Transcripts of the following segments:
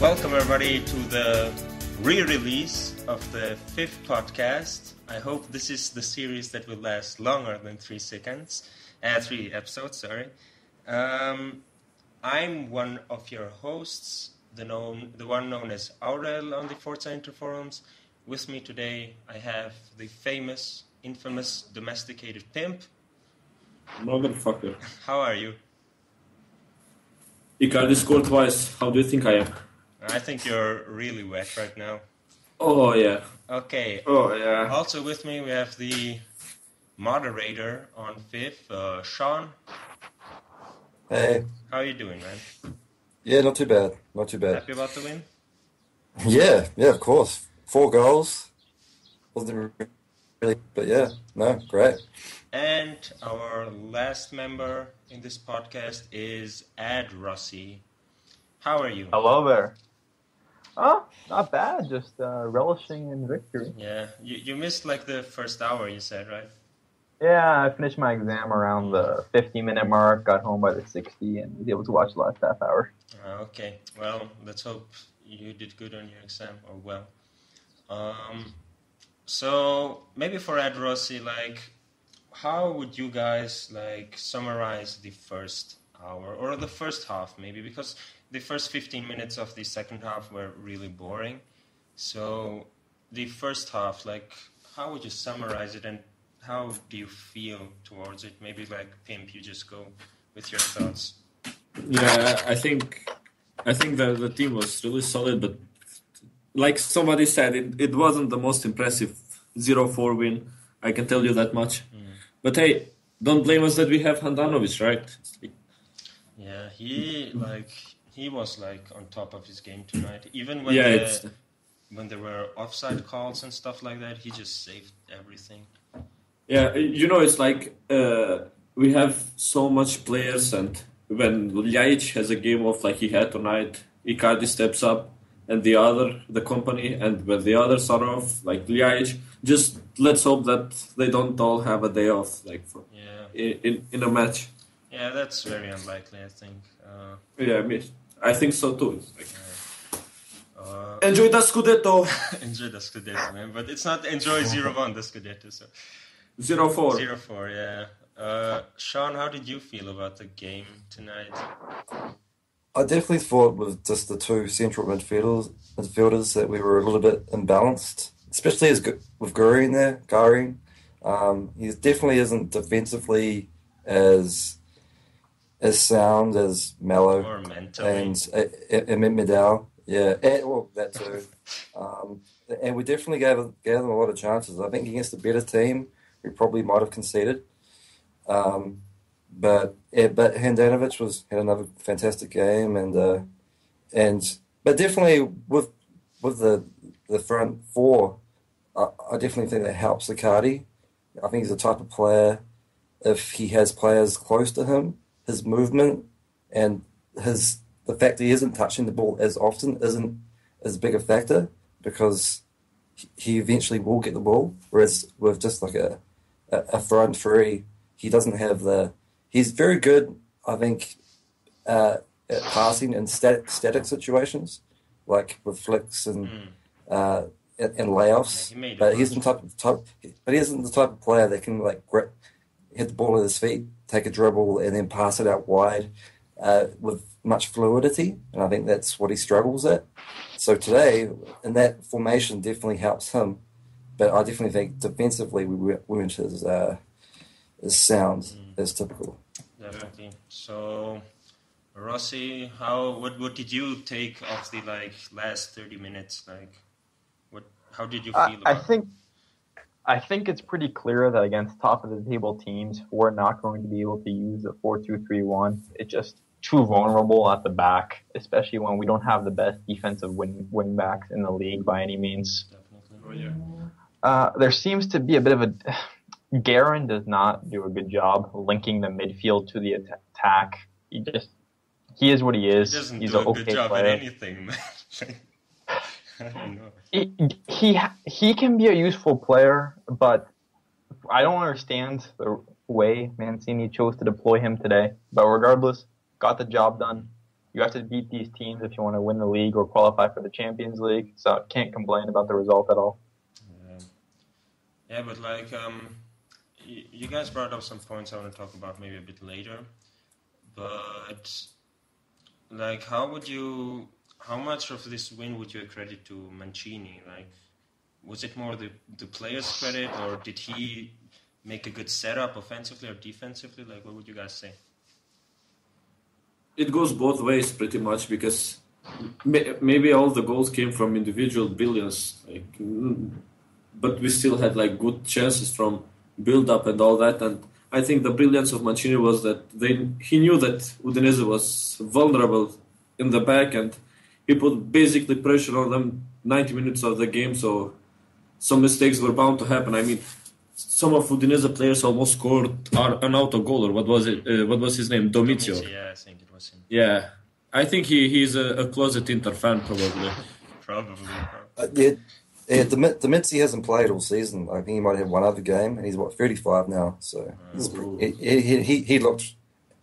Welcome everybody to the re-release of the 5th podcast. I hope this is the series that will last longer than 3 episodes, sorry. I'm one of your hosts, the one known as Aurel on the Forza Inter Forums. With me today I have the famous, infamous Domesticated Pimp. Motherfucker. How are you? Icardi scored twice. How do you think I am? I think you're really wet right now. Oh, yeah. Okay. Oh, yeah. Also with me we have the moderator on 5th, Shaun. Hey. How are you doing, man? Yeah, not too bad. Not too bad. Happy about the win? Yeah, of course. 4 goals. Wasn't really, but yeah, no, great. And our last member in this podcast is ADRossi. How are you? Hello there. Oh, not bad. Just relishing in victory. Yeah, you missed like the first hour, you said, right? Yeah, I finished my exam around the 50-minute mark, got home by the 60, and was able to watch the last half hour. Okay, well, let's hope you did good on your exam, or well. So, maybe for ADRossi, like, how would you guys, like, summarize the first hour, or the first half, maybe? Because the first 15 minutes of the second half were really boring. So, the first half, like, how would you summarize it, and how do you feel towards it? Maybe, like, Pimp, you just go with your thoughts. Yeah, I think the team was really solid, but like somebody said, it wasn't the most impressive 0-4 win. I can tell you that much. But hey, don't blame us that we have Handanovic, right? Yeah, he was like on top of his game tonight. Even when when there were offside calls and stuff like that, he just saved everything. Yeah, it's like we have so much players, and when Ljajic has a game off like he had tonight, Icardi steps up, and the company, and when the others are off, like Ljajic, just let's hope that they don't all have a day off, like in a match. Yeah, that's very unlikely, I think. I think so too. Enjoy the Scudetto! Enjoy the Scudetto, man. But it's not enjoy 0-1, the Scudetto. So. 0-4. 0-4, yeah. Shaun, how did you feel about the game tonight? I definitely thought with just the 2 central midfielders that we were a little bit imbalanced, especially with Guri in there, Gary. He definitely isn't defensively as sound as Mello or mentally. and Medal. Yeah, well, that too. And we definitely gave them a lot of chances. I think against a better team, we probably might have conceded. But Handanovic had another fantastic game, but definitely with the front 4, I definitely think that helps Icardi. I think he's the type of player, if he has players close to him, his movement and the fact that he isn't touching the ball as often isn't as big a factor, because he eventually will get the ball. Whereas with just like a front 3, he doesn't have he's very good, I think, at passing in static situations, like with flicks and layoffs. Yeah, but he isn't the type of player that can like hit the ball at his feet, take a dribble, and then pass it out wide with much fluidity. And I think that's what he struggles at. So today, in that formation, definitely helps him. But I definitely think defensively we weren't as sound as typical. Definitely. So, Rossi, what did you take of the last 30 minutes? How did you feel about it? I think it's pretty clear that against top of the table teams, we're not going to be able to use the 4-2-3-1. It's just too vulnerable at the back, especially when we don't have the best defensive wing backs in the league by any means. Definitely. Oh, yeah. There seems to be a bit of a... Guerin does not do a good job linking the midfield to the attack. He is what he is. He doesn't He's do an a good okay job player. at anything, man. I don't know. He can be a useful player, but I don't understand the way Mancini chose to deploy him today. But regardless, got the job done. You have to beat these teams if you want to win the league or qualify for the Champions League. So can't complain about the result at all. Yeah, but like you guys brought up some points I want to talk about maybe a bit later. But like, how much of this win would you credit to Mancini? Like, was it more the player's credit, or did he make a good setup offensively or defensively? Like, what would you guys say? It goes both ways pretty much, because maybe all the goals came from individual brilliance, like, but we still had like good chances from build-up and all that. And I think the brilliance of Mancini was that he knew that Udinese was vulnerable in the back, and he put basically pressure on them 90 minutes of the game, so some mistakes were bound to happen. I mean, some of Udinese players almost scored an auto-goal, or what was it? What was his name? Domizio. Yeah, I think it was him. Yeah. I think he's a closet Inter fan, probably. Probably. Domizzi hasn't played all season. I think he might have one other game, and he's 35 now. So he looked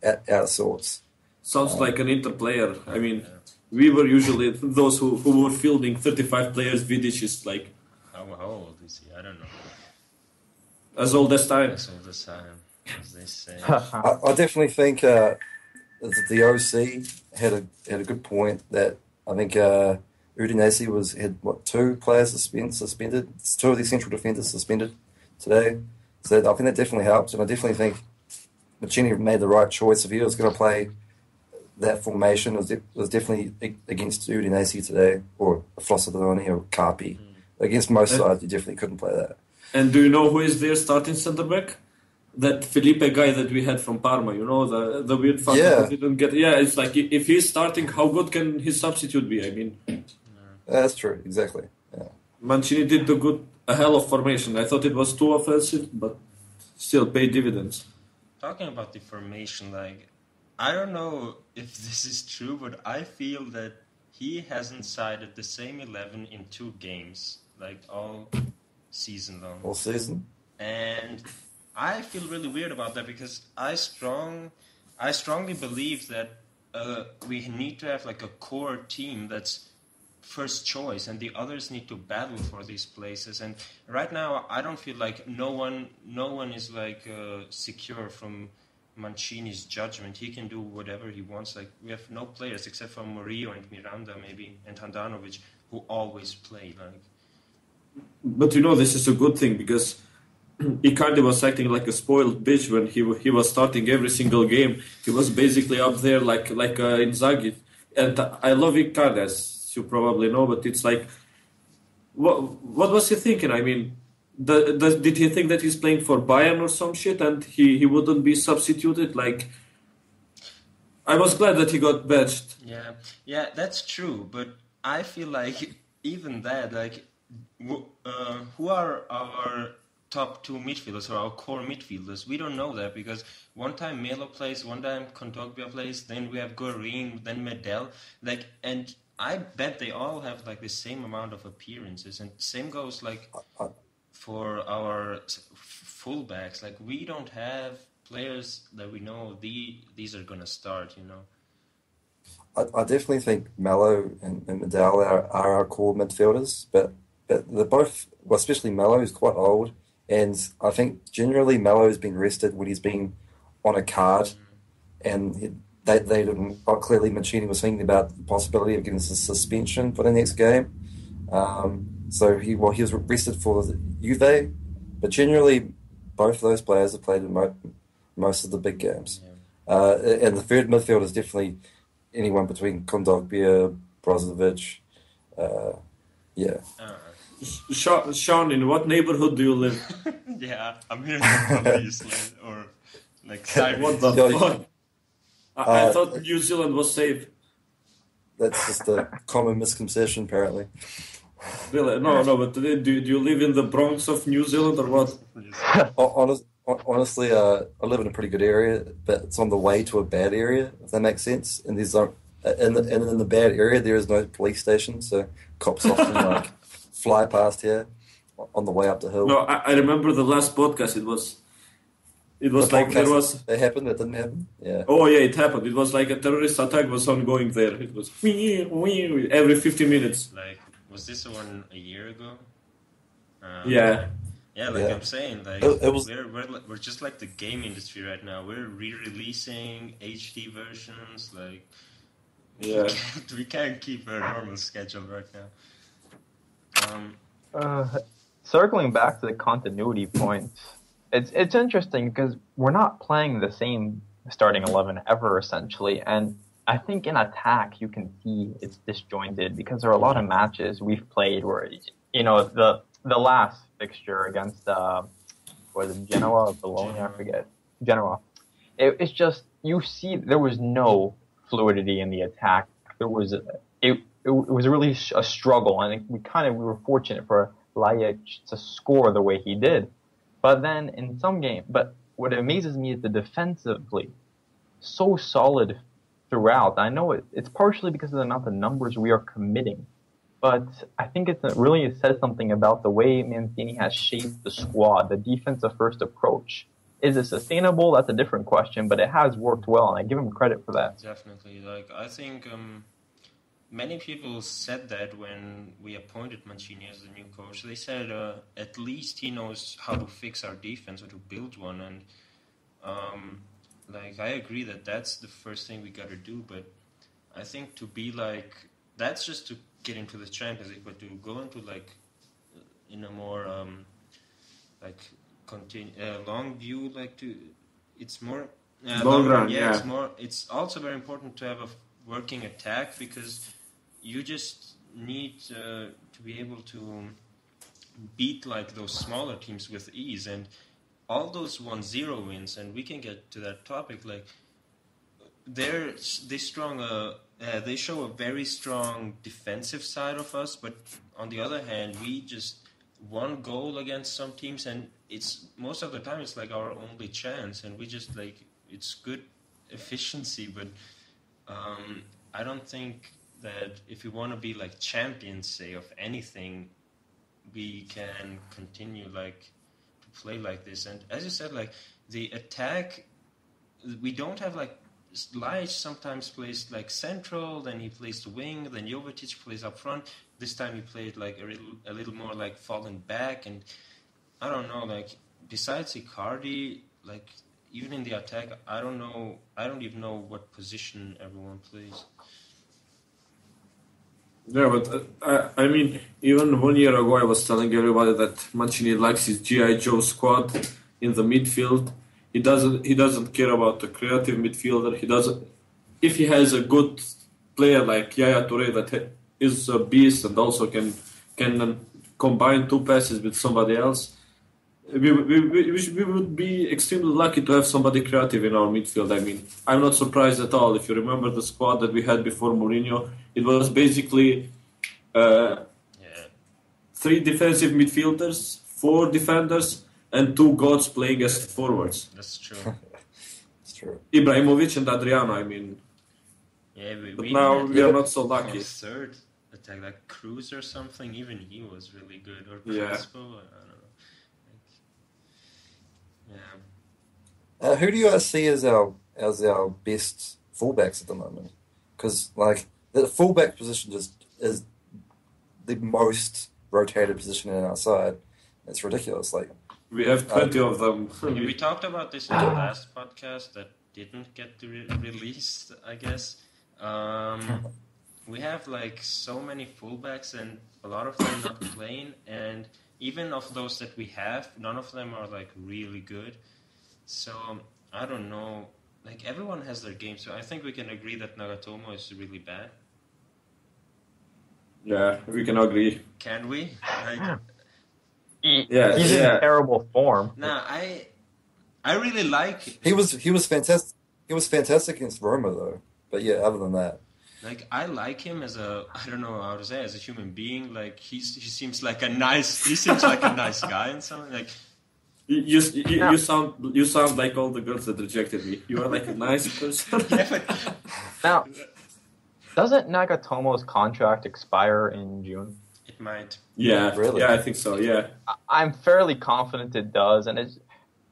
out of sorts. Sounds like an Inter player. I mean, we were usually those who were fielding 35 players. Vidic is like... How old is he? I don't know. As old as time. As old as time, as they say. I definitely think the OC had a good point that I think Udinese had 2 players suspended, 2 of the central defenders suspended today. So I think that definitely helped, and I definitely think Mancini made the right choice. If he was going to play that formation, it was definitely against Udinese today, or Flossadoni or Carpi. Against most sides, you definitely couldn't play that. And do you know who is their starting centre back? That Felipe guy that we had from Parma, you know, the weird fucker that didn't get. Yeah, it's like, if he's starting, how good can his substitute be? I mean, that's true, exactly. Yeah. Mancini did a hell of formation. I thought it was too offensive, but still paid dividends. Talking about the formation, like, I don't know if this is true, but I feel that he hasn't sided the same 11 in 2 games, like all season long. All season? And I feel really weird about that, because I strongly believe that we need to have like a core team that's first choice, and the others need to battle for these places. And right now, I don't feel like no one is like secure from Mancini's judgment. He can do whatever he wants. Like, we have no players except for Murillo and Miranda maybe and Handanovic who always play. Like, but you know, this is a good thing, because Icardi was acting like a spoiled bitch when he was starting every single game. He was basically up there like Inzaghi. And I love Icardi, as you probably know, but it's like, what was he thinking? I mean, did he think that he's playing for Bayern or some shit and he wouldn't be substituted? Like, I was glad that he got benched. Yeah, that's true. But I feel like even that, like, who are our top 2 midfielders or our core midfielders? We don't know that, because one time Melo plays, one time Kondogbia plays, then we have Gorin, then Medel, like, and I bet they all have like the same amount of appearances, and same goes like for our fullbacks. Like, we don't have players that we know these are gonna start, you know. I definitely think Melo and Medel are our core midfielders, but they're both, well, especially Melo, is quite old, and I think generally Melo's been rested when he's been on a card, and they didn't. Clearly, Mancini was thinking about the possibility of getting a suspension for the next game, so he was rested for the Juve, but generally both of those players have played in most of the big games, and the third midfield is definitely anyone between Kondogbia, Brozovic, Shaun, in what neighborhood do you live? Yeah, I'm here in the police, or like Cyprus. What the fuck? I thought New Zealand was safe. That's just a common misconception, apparently. Really? No, but do you live in the Bronx of New Zealand or what? Honestly, I live in a pretty good area, but it's on the way to a bad area, if that makes sense. And there's in the bad area, there is no police station, so cops often like fly past here on the way up the hill. No, I remember the last podcast. It was It was The like there podcast was. that happened, that didn't happen. Yeah. Oh yeah, it happened. It was like a terrorist attack was ongoing there. It was every 50 minutes. Like, was this one a year ago? Yeah. Yeah, like Yeah. I'm saying, like It was- we're just like the game industry right now. We're re-releasing HD versions. Like, Yeah. we can't keep a normal schedule right now. Circling back to the continuity point, it's interesting because we're not playing the same starting 11 ever, essentially. And I think in attack, you can see it's disjointed because there are a lot of matches we've played where, the last fixture against, was it Genoa or Bologna? I forget. Genoa. It's just, you see there was no fluidity in the attack. It was really a struggle, and we were fortunate for Ljajic to score the way he did. But then in some games, but what amazes me is the defensively so solid throughout. I know it's partially because of the amount of numbers we are committing, but I think it really says something about the way Mancini has shaped the squad, the defensive first approach. Is it sustainable? That's a different question, but it has worked well, and I give him credit for that. Definitely. Like, I think many people said that when we appointed Mancini as the new coach. They said at least he knows how to fix our defense or to build one. And like, I agree that that's the first thing we got to do. But I think to be like, that's just to get into the Champions League, but to go into like in a more long view, like it's more Long run, yeah, yeah. it's more. It's also very important to have a working attack because you just need to be able to beat like those smaller teams with ease, and all those 1-0 wins, and we can get to that topic. Like they show a very strong defensive side of us, but on the other hand, we just one goal against some teams, and it's most of the time it's like our only chance, and we just like it's good efficiency, but I don't think that if we want to be like champions, say, of anything, we can continue like to play like this. And as you said, like the attack, we don't have like Ljajic sometimes plays like central, then he plays the wing, then Jovetic plays up front. This time he played like a little more like falling back, and I don't know, like besides Icardi, like even in the attack, I don't even know what position everyone plays. Yeah, but I mean, even 1 year ago, I was telling everybody that Mancini likes his GI Joe squad in the midfield. He doesn't care about the creative midfielder. He doesn't. If he has a good player like Yaya Toure that is a beast and also can combine two passes with somebody else, we would be extremely lucky to have somebody creative in our midfield. I mean, I'm not surprised at all. If you remember the squad that we had before Mourinho, it was basically 3 defensive midfielders, 4 defenders, and 2 gods playing as forwards. That's true. It's true. Ibrahimovic and Adriano, I mean. Yeah, But now we are not so lucky. Third attack, like Cruz or something, even he was really good. Or Yeah. Crespo, I don't know. Who do you guys see as our best fullbacks at the moment? Because like the fullback position just is the most rotated position in our side. It's ridiculous. Like We have 20 of them. Yeah, we talked about this in the last podcast that didn't get released, I guess. We have like so many fullbacks and a lot of them not playing, and even of those that we have, none of them are like really good. So I don't know. Like everyone has their game, so I think we can agree that Nagatomo is really bad. Yeah, we can agree. Can we? Like, He's in terrible form. nah, I really like. he was fantastic. He was fantastic against Roma though. But yeah, other than that, Like I like him as I don't know how to say, as a human being. Like he seems like a nice guy and something like. You sound like all the girls that rejected me. You are like a nice person. Yeah, but Now, doesn't Nagatomo's contract expire in June? it might. Yeah, Really? yeah, I think so. Yeah, I'm fairly confident it does, and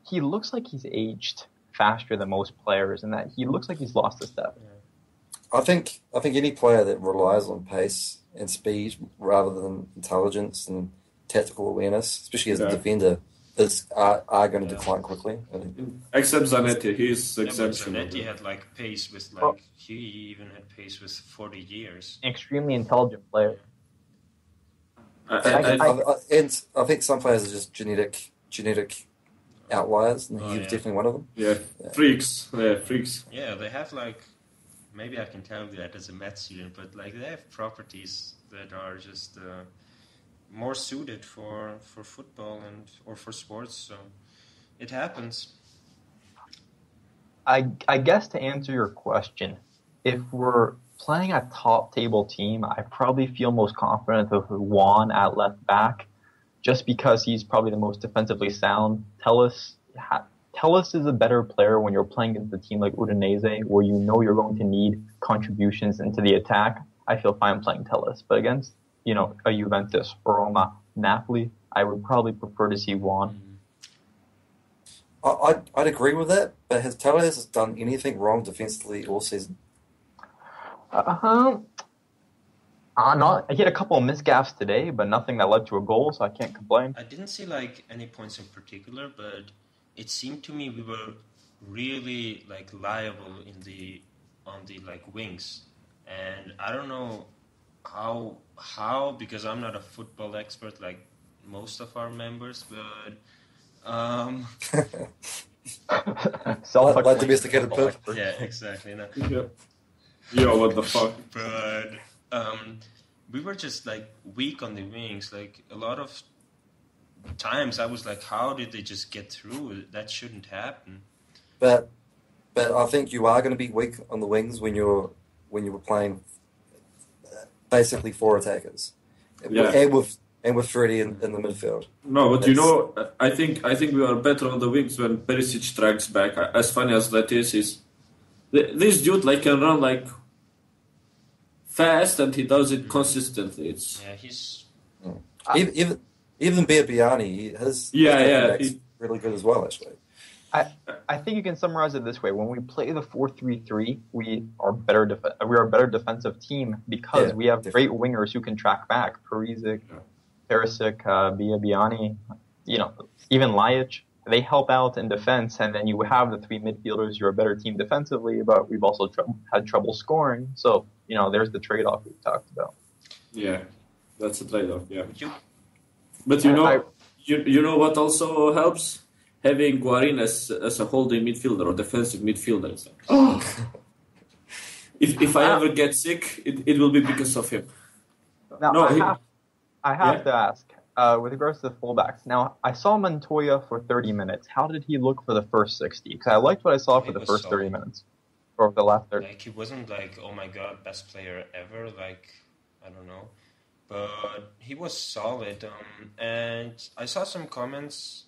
he looks like he's aged faster than most players, and that he looks like he's lost a step. I think any player that relies on pace and speed rather than intelligence and tactical awareness, especially as a defender, are going to decline quickly. Except Zanetti, he's exceptional. Zanetti had like pace with he even had pace with 40 years. Extremely intelligent player. And I think some players are just genetic outliers, and he's definitely one of them. Yeah, freaks. Yeah, they have like, maybe I can tell you that as a math student, but like they have properties that are just more suited for football or for sports. So it happens. I guess to answer your question, if we're playing a top table team, I probably feel most confident with Juan at left back, just because he's probably the most defensively sound. Tellus is a better player when you're playing against a team like Udinese, where you know you're going to need contributions into the attack. I feel fine playing Tellus, but against a Juventus, Roma, Napoli, I would probably prefer to see Juan. I'd agree with that, but has Tellus done anything wrong defensively all season? He had a couple of misgaffes today, but nothing that led to a goal, so I can't complain. I didn't see like any points in particular, but it seemed to me we were really like liable on the like wings, and I don't know how because I'm not a football expert like most of our members, but like domesticated pimp. Yeah, exactly. No. Yo, what the fuck? But we were just like weak on the wings. Like a lot of times, I was like, "How did they just get through? That shouldn't happen." But I think you are going to be weak on the wings when you were playing basically 4 attackers, and with Freddie in the midfield. No, but I think we are better on the wings when Perisic tracks back. As funny as that is this dude like can run like fast, and he does it consistently. He's even Biabiani, his really good as well. Actually, I think you can summarize it this way: when we play the 4-3-3, we are better. We are a better defensive team because we have great wingers who can track back. Perisic, Biabiani, even Ljajic. They help out in defense, and then you have the 3 midfielders. You're a better team defensively, but we've also had trouble scoring. So, there's the trade-off we've talked about. Yeah, that's a trade-off, yeah. But you know what also helps? Having Guarin as a holding midfielder or defensive midfielder. If I ever get sick, it will be because of him. Now, I have to ask. With regards to the fullbacks, now I saw Montoya for 30 minutes. How did he look for the first 60? Because I liked what I saw for the first 30 minutes, or the last 30. Like he wasn't like, oh my god, best player ever. Like I don't know, but he was solid. And I saw some comments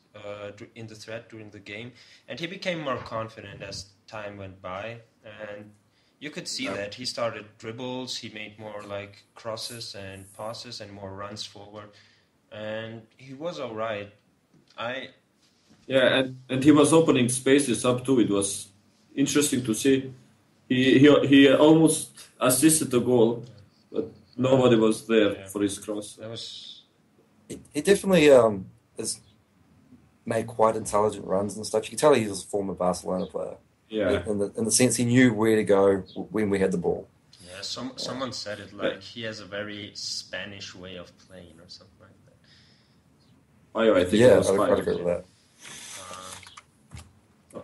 in the thread during the game, and he became more confident as time went by, and you could see that he started dribbles. He made more like crosses and passes and more runs forward. And he was all right. And he was opening spaces up too. It was interesting to see. He almost assisted the goal, but nobody was there for his cross. He definitely has made quite intelligent runs and stuff. You can tell he was a former Barcelona player. Yeah. In the sense he knew where to go when we had the ball. Yeah. Someone said it like he has a very Spanish way of playing or something like that. I think I'd agree with that.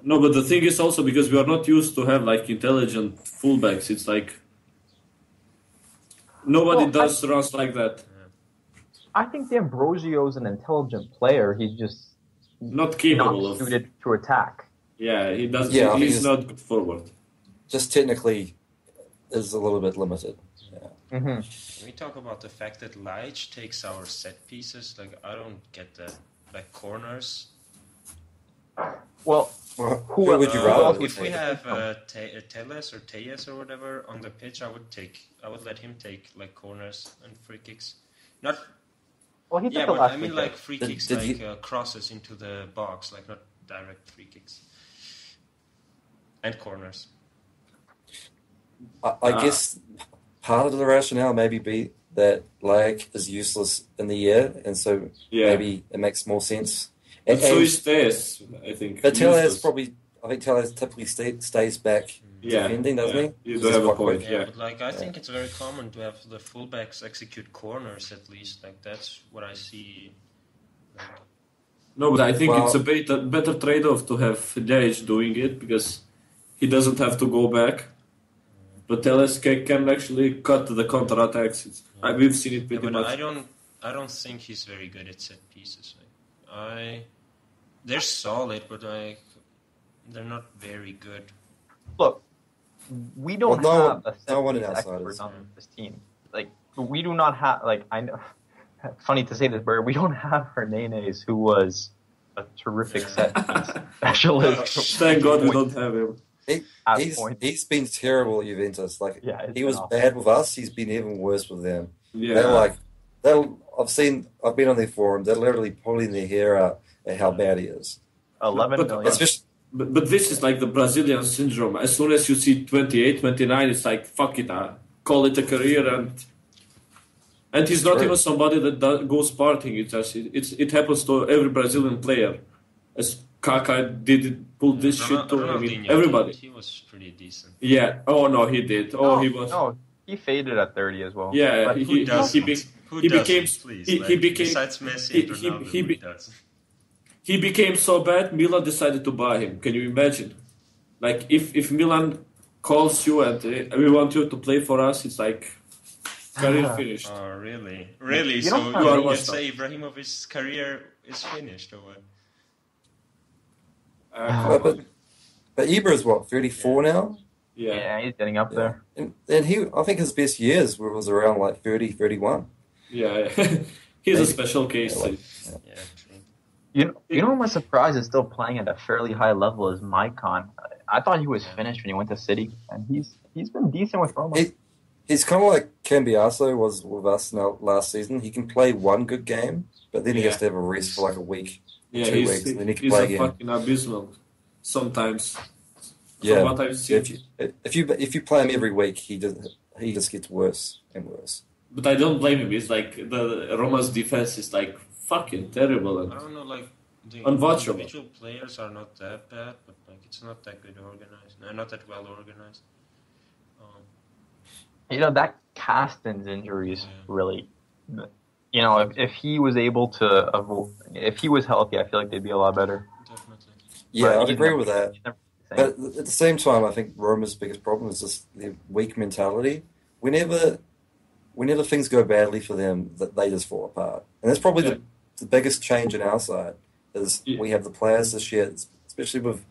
No, but the thing is also because we are not used to have like intelligent fullbacks. It's like nobody does runs like that. I think D'Ambrosio is an intelligent player. He's just not capable of suited to attack. Yeah, he does. Yeah, he's not good forward. Just technically, is a little bit limited. Yeah. Mm-hmm. Can we talk about the fact that Ljajic takes our set pieces? Like, I don't get that. Like corners. Well, who would you rather? If we have Teles or Tejas or whatever on the pitch, I would let him take like corners and free kicks. Not. Well, he took but I mean like free kicks, crosses into the box, like direct free kicks and corners. I guess part of the rationale maybe be that Lajek is useless in the year, and so maybe it makes more sense. And so he stays, I think. But Tellez typically stays back defending, doesn't he? You do have a point, But like, I think it's very common to have the fullbacks execute corners at least. Like, that's what I see. No, but I think it's a better trade-off to have Ljajic doing it because he doesn't have to go back. But Tellez can actually cut the counter-attacks. We've seen it pretty much. I don't think he's very good at set pieces. They're solid, but they're not very good. Look, we don't have a set piece expert on this team. Like, we do not have, like, I know, funny to say this, but we don't have Hernanes, who was a terrific set piece specialist. Thank God we don't have him. He's been terrible at Juventus. Like, he was bad with us. He's been even worse with them. Yeah. I've been on their forum. They're literally pulling their hair out at how bad he is. 11 million. But this is like the Brazilian syndrome. As soon as you see 28, 29, it's like, fuck it, call it a career. And he's not even somebody that goes partying. It happens to every Brazilian player. As Kaká pulled this shit to everybody. He was pretty decent. Yeah. Oh, no, he did. He was. No, he faded at 30 as well. Yeah, he became. Besides Messi and Ronaldo, he became so bad, Milan decided to buy him. Can you imagine? Like, if Milan calls you and we want you to play for us, it's like, career finished. Oh, really? Really? So you say Ibrahimovic's career is finished, or what? But Ibra's what, 34 now? Yeah, he's getting up there. And I think his best years was around like 30, 31. Yeah, he's a special case. You know what my surprise is still playing at a fairly high level is Maicon. I thought he was finished when he went to City, and he's been decent with Roma. He's kind of like Cambiaso was with us last season. He can play one good game, but then he has to have a rest for like a week, 2 weeks, and then he can play again. He's fucking abysmal sometimes. Yeah, what I've seen. If you play him every week, he just gets worse and worse. But I don't blame him. It's like the Roma's defense is like fucking terrible. And I don't know, like the unwatchable. Individual players are not that bad, but like it's not that good organized. Not that well organized. That Castens injury is really, if he was able to avoid, if he was healthy, I feel like they'd be a lot better. Definitely. Yeah, I'd agree with that. But at the same time, I think Roma's biggest problem is just their weak mentality. Whenever things go badly for them, they just fall apart. And that's probably the biggest change in our side is we have the players this year, especially with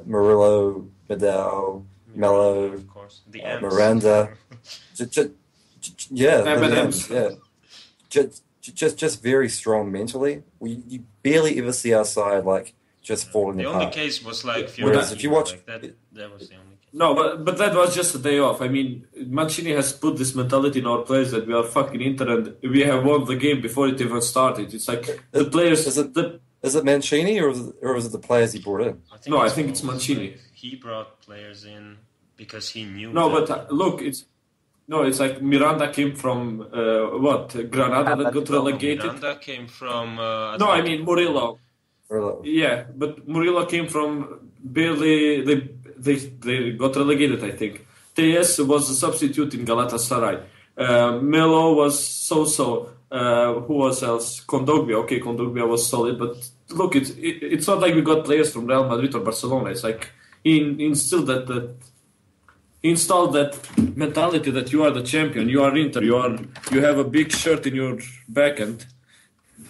Murillo, Vidal, Mello, of course. Miranda. Just very strong mentally. You barely ever see our side like just falling apart. The only case was like Whereas if you watch that was the only case. No, but that was just a day off. I mean, Mancini has put this mentality in our players that we are fucking Inter and we have won the game before it even started. It's like the players. Is it Mancini or is it the players he brought in? I think it's Mancini. He brought players in because he knew. No, but look, it's like Miranda came from Granada that got relegated. Miranda came from. No, I mean Murillo. Yeah, but Murillo came from barely. They got relegated, I think. Tejas was a substitute in Galatasaray. Melo was so-so. Who was else? Kondogbia. Okay, Kondogbia was solid, but look, it's not like we got players from Real Madrid or Barcelona. It's like he installed that mentality that you are the champion, you are Inter, you have a big shirt in your back, and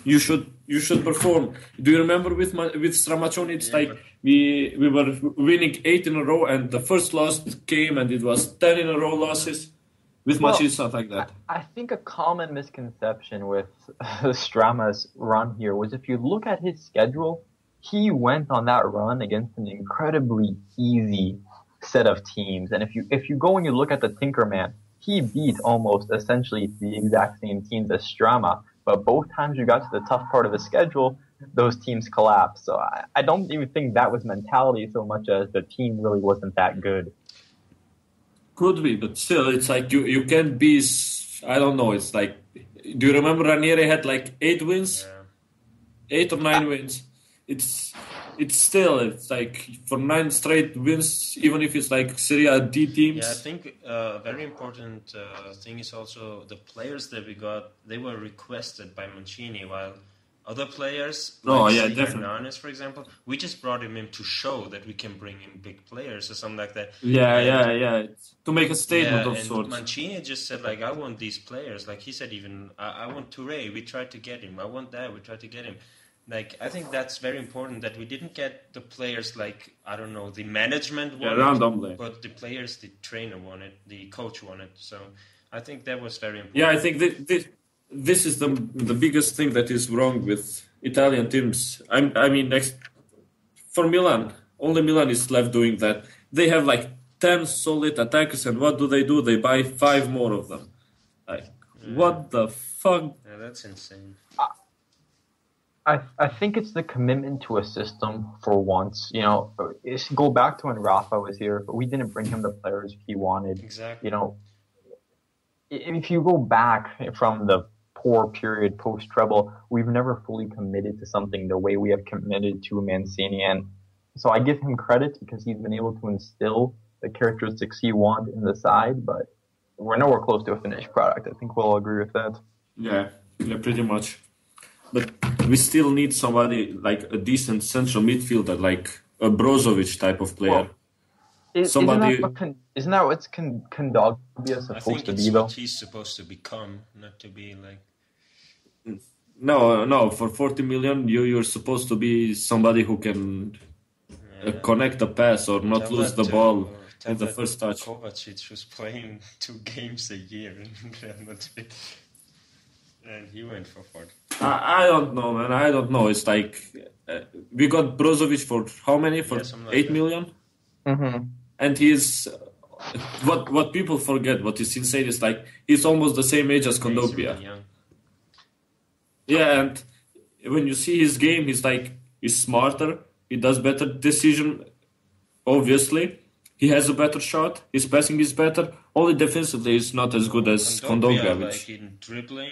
you should perform. Do you remember with Stramaccioni? It's like we were winning 8 in a row, and the first loss came, and it was 10 in a row losses. With Mancini, it's not like that. I think a common misconception with Strama's run here was if you look at his schedule, he went on that run against an incredibly easy set of teams. And if you go and you look at the Tinkerman, he beat almost essentially the exact same teams as Strama. But both times you got to the tough part of the schedule, those teams collapse. So I don't even think that was mentality so much as the team really wasn't that good. Could be, but still, it's like you can't be. I don't know. It's like, do you remember Ranieri had like 8 wins, 8 or 9 wins? It's like for 9 straight wins, even if it's like Serie A D teams. Yeah, I think a very important thing is also the players that we got. They were requested by Mancini, while other players, definitely. Hernanes, for example, we just brought him in to show that we can bring in big players or something like that. Yeah. To make a statement of sorts. Mancini just said, like, I want these players. Like, he said even, I want Touré. We tried to get him. I want that. We tried to get him. Like, I think that's very important that we didn't get the players like, I don't know, the management wanted, but the players the trainer wanted, the coach wanted. So I think that was very important. Yeah, I think this is the biggest thing that is wrong with Italian teams. I mean, next for Milan, only Milan is left doing that. They have like 10 solid attackers, and what do? They buy 5 more of them. Like, what the fuck? Yeah, that's insane. I think it's the commitment to a system for once. You know, go back to when Rafa was here, but we didn't bring him the players he wanted. Exactly. You know, if you go back from the poor period post-treble, we've never fully committed to something the way we have committed to Mancini. And so I give him credit because he's been able to instill the characteristics he wanted in the side, but we're nowhere close to a finished product. I think we'll all agree with that. Yeah, pretty much. But we still need somebody like a decent central midfielder, like a Brozovic type of player. Well, isn't that what's Kondogbia supposed to be, though? What he's supposed to become, not to be like... No, for 40 million, you're supposed to be somebody who can connect the pass or not lose the ball in the first touch. Kovacic was playing 2 games a year in Real Madrid. And he went for 40. I don't know, man. I don't know. It's like we got Brozovic for how many? For 8 million? Mm-hmm. And he's what people forget. What is insane is like he's almost the same age as Kondogbia. Really young. Yeah, and when you see his game, he's smarter. He does better decision. Obviously, he has a better shot. His passing is better. Only defensively, he's not as good as Kondogbia. Like in dribbling,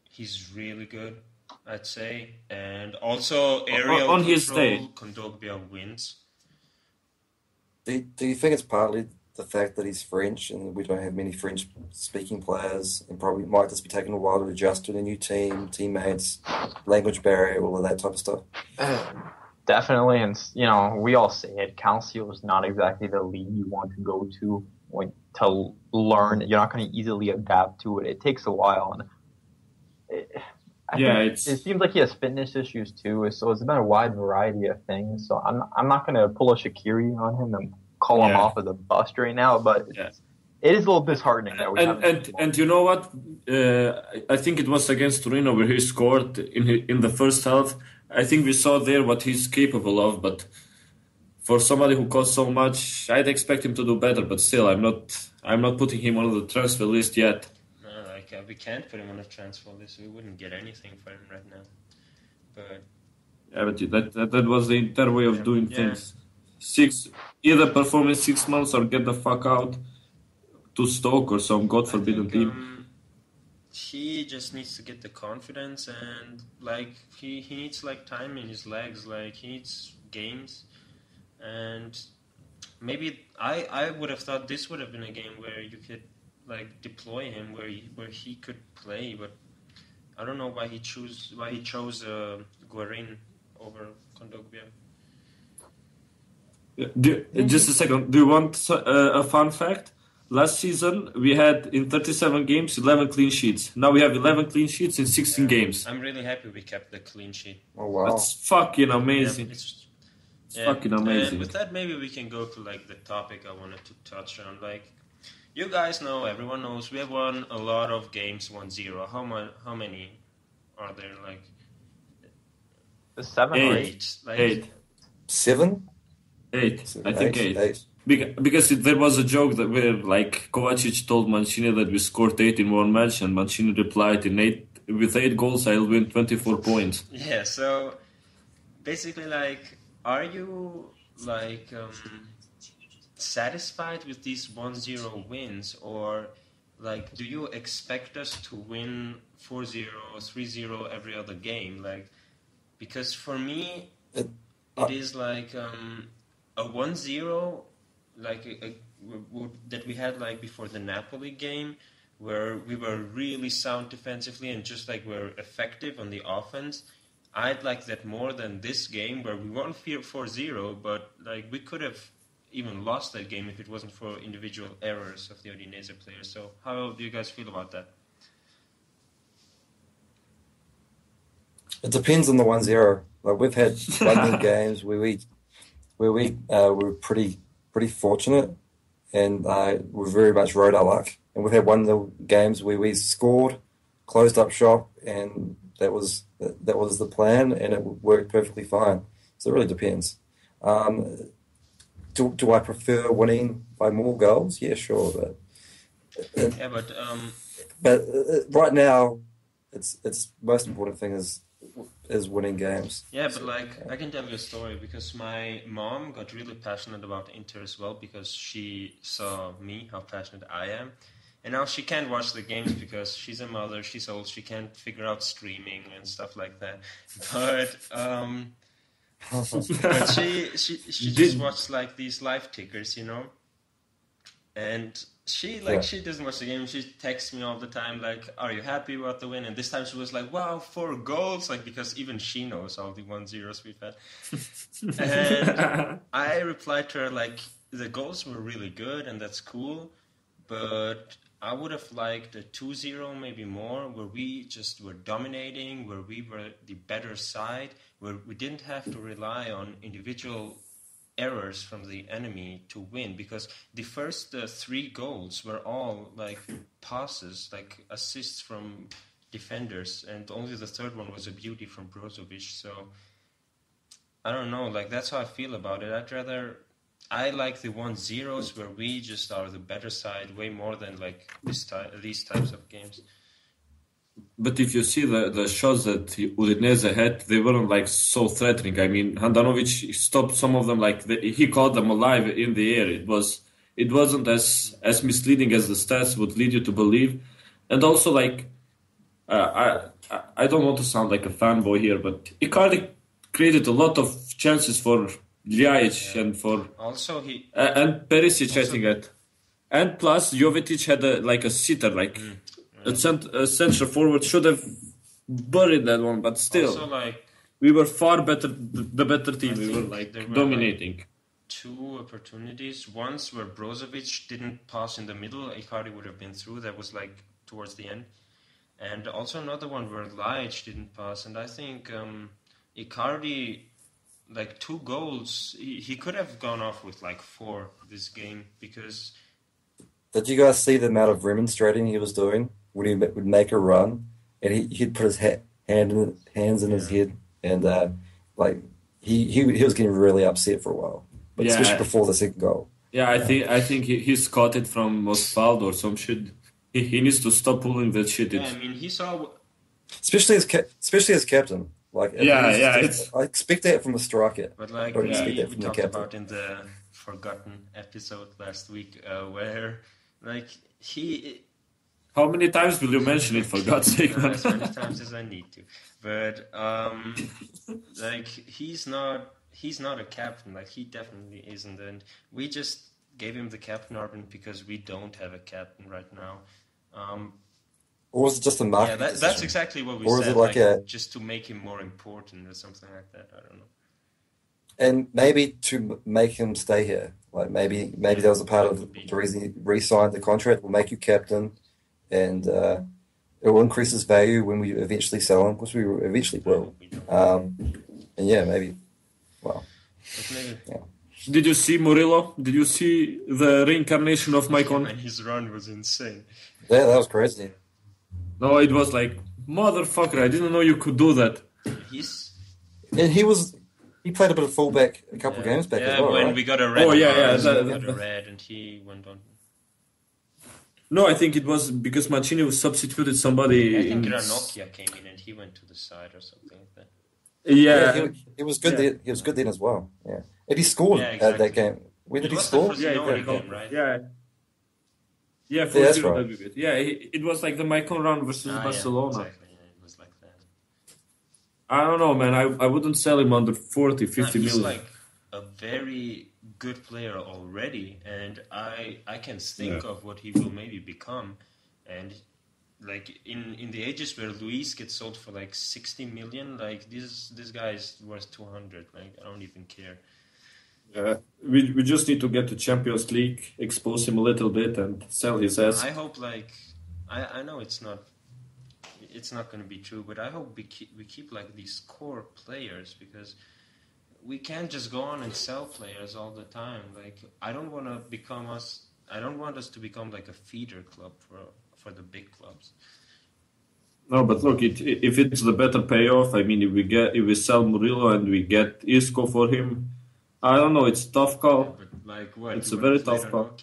he's really good, I'd say. And also aerial on control, his day, Kondogbia wins. Do you think it's partly the fact that he's French and we don't have many French-speaking players and probably might just be taking a while to adjust to the new team, teammates, language barrier, all of that type of stuff? Definitely, and you know, we all say it. Calcio is not exactly the league you want to go to to learn. You're not going to easily adapt to it. It takes a while, and it seems like he has fitness issues too. So it's been a wide variety of things. So I'm not going to pull a Shaqiri on him and call him off as a bust right now, but it is a little disheartening that we and you know what? I think it was against Torino where he scored in the first half. I think we saw there what he's capable of, but for somebody who costs so much, I'd expect him to do better. But still, I'm not putting him on the transfer list yet. No, we can't put him on the transfer list. We wouldn't get anything for him right now. But that was the entire way of doing things. Either perform in 6 months or get the fuck out to Stoke or some God forbidden team. He just needs to get the confidence and like he needs like time in his legs, like he needs games, and maybe I would have thought this would have been a game where you could like deploy him where he could play, but I don't know why he chose Guarin over Kondogbia. Just a second. Do you want a fun fact? Last season, we had in 37 games, 11 clean sheets. Now we have 11 clean sheets in 16 games. I'm really happy we kept the clean sheet. Oh, wow. That's fucking amazing. It's fucking amazing. And with that, maybe we can go to like the topic I wanted to touch on. Like, you guys know, everyone knows, we have won a lot of games 1-0. How many are there? Like 7 or 8. Like, 8. 7? 8. I think 8. Because there was a joke that where like Kovacic told Mancini that we scored 8 in one match, and Mancini replied, with 8 goals I'll win 24 points. Yeah, so basically, like, are you like satisfied with these 1-0 wins, or like, do you expect us to win 4-0, 3-0 every other game? Like, because for me, it is like a 1-0, like that we had like before the Napoli game, where we were really sound defensively and just like were effective on the offense. I'd like that more than this game where we won 4-0, but like we could have even lost that game if it wasn't for individual errors of the Udinese players. So how do you guys feel about that? It depends on the 1-0. Like we've had one games where we were pretty fortunate, and we very much rode our luck. And we've had 1-0 games where we scored, closed up shop, and that was the plan, and it worked perfectly fine. So it really depends. Do I prefer winning by more goals? Yeah, sure, but right now, it's most important thing is winning games. Yeah, but like I can tell you a story because my mom got really passionate about Inter as well because she saw me how passionate I am, and now she can't watch the games because she's a mother, she's old, she can't figure out streaming and stuff like that. But but she just watched like these live tickers, and she doesn't watch the game. She texts me all the time like, "Are you happy about the win?" And this time she was like, "Wow, 4 goals!" Like because even she knows all the 1-0s we've had. And I replied to her like, "The goals were really good, and that's cool, but I would have liked a 2-0, maybe more, where we just were dominating, where we were the better side, where we didn't have to rely on individual errors from the enemy to win, because the first 3 goals were all like passes, like assists from defenders, and only the third one was a beauty from Brozovic. So I don't know, like that's how I feel about it. I like the 1-0s where we just are the better side way more than like these types of games. But if you see the shots that Udinese had, they weren't like so threatening. I mean, Handanovic stopped some of them, like he caught them alive in the air. It wasn't as misleading as the stats would lead you to believe. And also, like, I don't want to sound like a fanboy here, but Icardi created a lot of chances for Ljajic and for also and Perisic, I think, and plus Jovetic had a sitter, like a central forward should have buried that one, but still, also, like, we were far better, the better team. We were dominating. Like 2 opportunities. Once where Brozovic didn't pass in the middle, Icardi would have been through. That was like towards the end, and also another one where Ljajic didn't pass. And I think Icardi, like 2 goals, he could have gone off with like 4 this game because. Did you guys see the amount of remonstrating he was doing when he would make a run, and he'd put his hands in his head, and like he was getting really upset for a while, but especially before the second goal. Yeah, I think he's caught it from Osvaldo or some shit. He needs to stop pulling that shit. Yeah, I mean he saw, especially as captain. Like I expect that from a striker. But like we talked about in the forgotten episode last week, where like he. How many times will you mention it, for God's sake? As many times as I need to. But like he's not a captain. Like he definitely isn't, and we just gave him the captain argument because we don't have a captain right now. Or was it just a market? Yeah, that's exactly what we said. Or is it like just to make him more important or something like that? I don't know. And maybe to make him stay here. Like maybe that was a part of the reason he re-signed the contract. We'll make you captain, and it will increase his value when we eventually sell him, which we eventually will. And yeah, maybe. Well, yeah. Did you see Murillo? Did you see the reincarnation of Maicon? And his run was insane. Yeah, that was crazy. No, it was like, motherfucker, I didn't know you could do that. He played a bit of fullback a couple of games back as well, when right? we got a red. Oh, yeah. We got a red and he went on. No, I think it was because Mancini substituted somebody. I think Ranocchia came in and he went to the side or something like that. Yeah, he was good. Then, he was good then as well. Yeah, and he scored that game. When did he score? Game, right? Yeah, for that's sure. right. Yeah, it was like the Michael run versus Barcelona. Yeah, exactly. Yeah, it was like that. I don't know, man. I wouldn't sell him under 40, 50 he's million. like a very good player already, and I can think of what he will maybe become. And like in the ages where Luis gets sold for like 60 million, like this guy is worth 200. Like I don't even care. We just need to get to Champions League, expose him a little bit, and sell his ass. I hope like I know it's not going to be true, but I hope we keep like these core players, because we can't just go on and sell players all the time. Like I don't want us to become like a feeder club for the big clubs. No, but look, if it's the better payoff, I mean, if we sell Murillo and we get Isco for him, I don't know. It's a tough call. Yeah, but like what? It's a very tough call.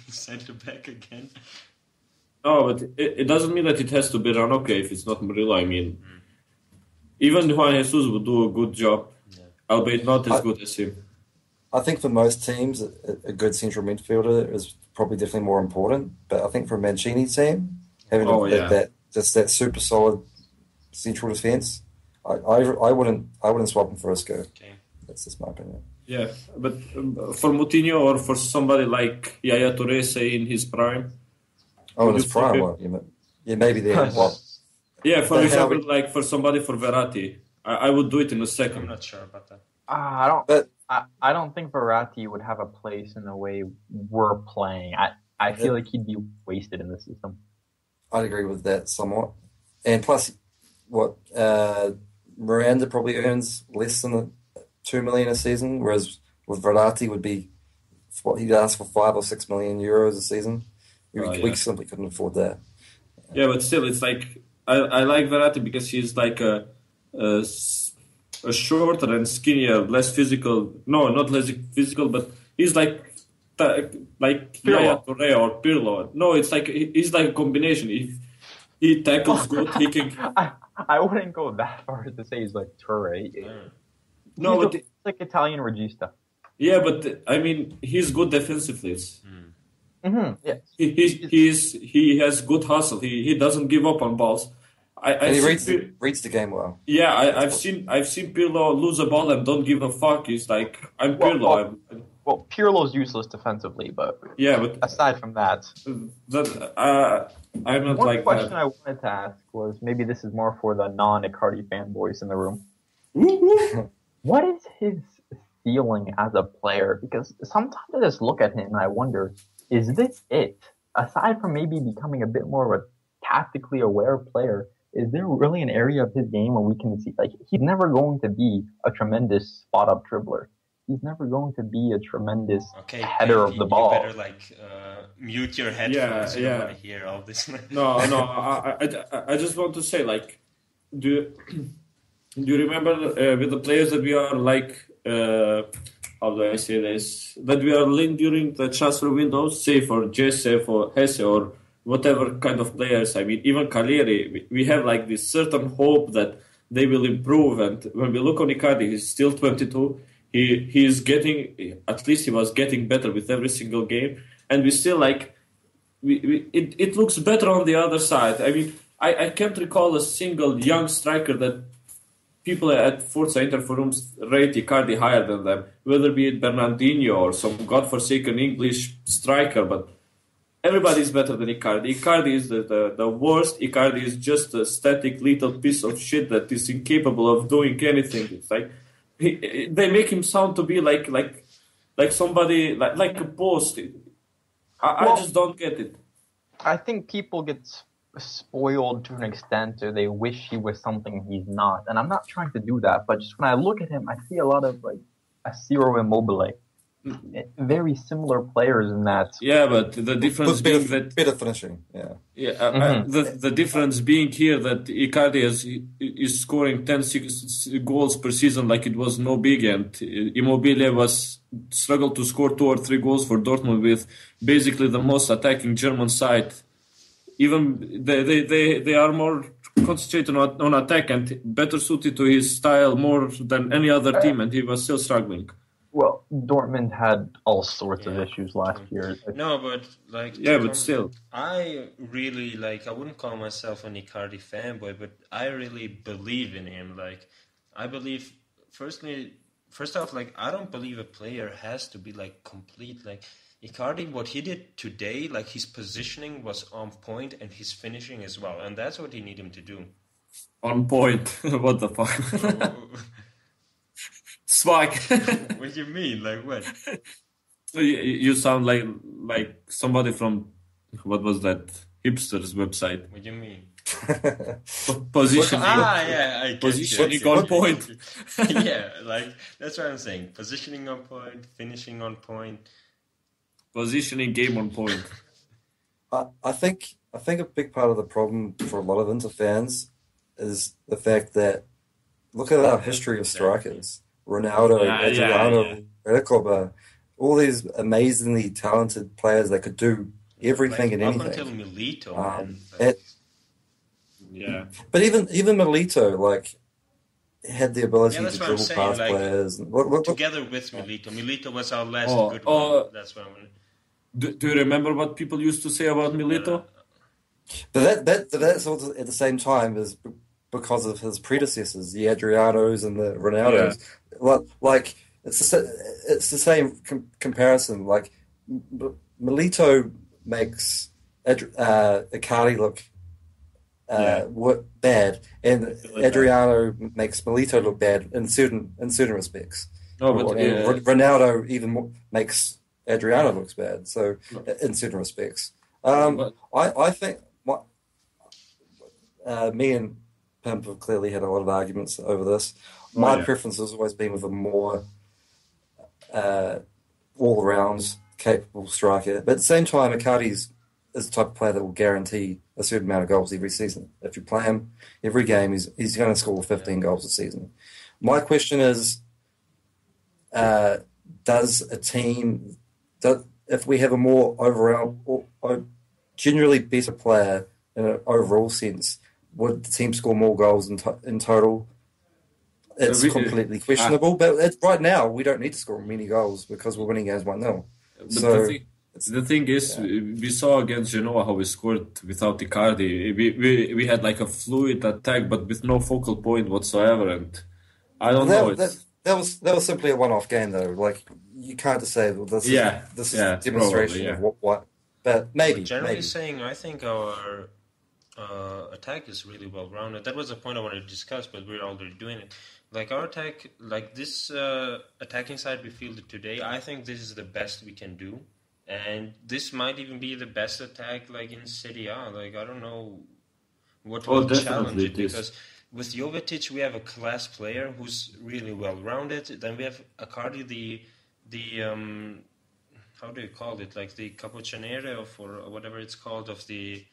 Center back again. No, but it doesn't mean that it has to be Ranocchia if it's not Murillo. I mean, even Juan Jesus would do a good job, albeit not as good as him. I think for most teams, a good central midfielder is probably definitely more important. But I think for a Mancini team, having that super solid central defense, I wouldn't swap him for Isco. Okay. That's just my opinion. Yeah, but for Moutinho or for somebody like Yaya Touré, say in his prime. Oh, in his prime, maybe there. Yeah, for example, like for somebody for Verratti, I would do it in a second. I'm not sure about that. I don't think Verratti would have a place in the way we're playing. I feel like he'd be wasted in the system. I'd agree with that somewhat. And plus, Miranda probably earns less than $2 million a season, whereas with Verratti would be he'd ask for 5 or 6 million euros a season. We simply couldn't afford that. Yeah, but still, it's like I like Verratti because he's like a shorter and skinnier, less physical. No, not less physical, but he's like Yaya Touré or Pirlo. No, it's like he's like a combination. If he tackles good, he can. I wouldn't go that far to say he's like Touré. No, he's like Italian Regista. Yeah, but I mean, he's good defensively. Mm-hmm. Yes. He has good hustle. He doesn't give up on balls. And he reads the game well. Yeah, I've seen Pirlo lose a ball and don't give a fuck. He's like, I'm Pirlo. Well, Pirlo's useless defensively, but aside from that, I'm not one like question that. I wanted to ask was, maybe this is more for the non-Icardi fanboys in the room. What is his ceiling as a player? Because sometimes I just look at him and I wonder, is this it? Aside from maybe becoming a bit more of a tactically aware player, is there really an area of his game where we can see, like, he's never going to be a tremendous spot-up dribbler. He's never going to be a tremendous header of the ball. You better, mute your headphones. You don't want to hear all this. No, I just want to say, like, do you remember with the players that we are, like, how do I say this? That we are linked during the transfer windows, say for Jesse, for Hesse, or whatever kind of players. I mean, even Cagliari, we have like this certain hope that they will improve. And when we look on Icardi, he's still 22. He is getting, at least he was getting better with every single game. And we still like, it looks better on the other side. I mean, I can't recall a single young striker that people at Forza Inter Forums rate Icardi higher than them, whether be it Bernardinho or some godforsaken English striker, but everybody is better than Icardi. Icardi is the worst. Icardi is just a static little piece of shit that is incapable of doing anything. It's like they make him sound to be like somebody like a post. I just don't get it. I think people get spoiled to an extent, or they wish he was something he's not. And I'm not trying to do that, but just when I look at him, I see a lot of like a Ciro Immobile. Very similar players in that. Yeah, but the difference being that better finishing. Yeah. The difference being here that Icardi is scoring 10 goals per season like it was no big, and Immobile struggled to score 2 or 3 goals for Dortmund with basically the most attacking German side. Even they are more concentrating on attack and better suited to his style more than any other team, and he was still struggling. Well, Dortmund had all sorts of issues last year. No, but like but still, I really like. I wouldn't call myself an Icardi fanboy, but I really believe in him. Like, I believe first off, like I don't believe a player has to be like complete. Like Icardi, what he did today, like his positioning was on point and his finishing as well, and that's what he need him to do. On point. What the fuck? Swag. What do you mean? Like what? You sound like somebody from what was that hipster's website? What do you mean? Positioning. Yeah, I get positioning you. on point. Yeah, like that's what I'm saying. Positioning on point, finishing on point. Positioning, game on point. I think a big part of the problem for a lot of Inter fans is the fact that look at our history of strikers. Ronaldo, Adriano, Recoba, all these amazingly talented players that could do everything and anything. Up until Milito, man. But even Milito, like, had the ability to dribble past like, players. Together with Milito. Milito was our last good one. That's what I'm... Do you remember what people used to say about Milito? But that's also at the same time as because of his predecessors, the Adrianos and the Ronaldos. Like it's the same comparison. Like Milito makes Icardi look bad, and Adriano makes Milito look bad in certain respects. Ronaldo even makes Adriano looks bad. So in certain respects, I think me and Pimp have clearly had a lot of arguments over this. My preference has always been with a more all-round capable striker. But at the same time, Icardi is the type of player that will guarantee a certain amount of goals every season. If you play him every game, he's going to score 15 goals a season. My question is, does a team, if we have a more overall, generally better player in an overall sense, would the team score more goals in total? It's completely questionable, but right now we don't need to score many goals because we're winning games 1-0. So the thing is, we saw against Genoa how we scored without Icardi. We had like a fluid attack, but with no focal point whatsoever, and I don't know. That was simply a one-off game, though. Like you can't just say this is a demonstration of what. But maybe. Generally saying, I think our attack is really well rounded. That was a point I wanted to discuss, but we're already doing it. Like our attack, like this attacking side we fielded today, I think this is the best we can do, and this might even be the best attack like in Serie A. Like I don't know what will challenge it because with Jovetic we have a class player who's really well rounded. Then we have Icardi, the how do you call it? Like the Capoccianiere or whatever it's called of the.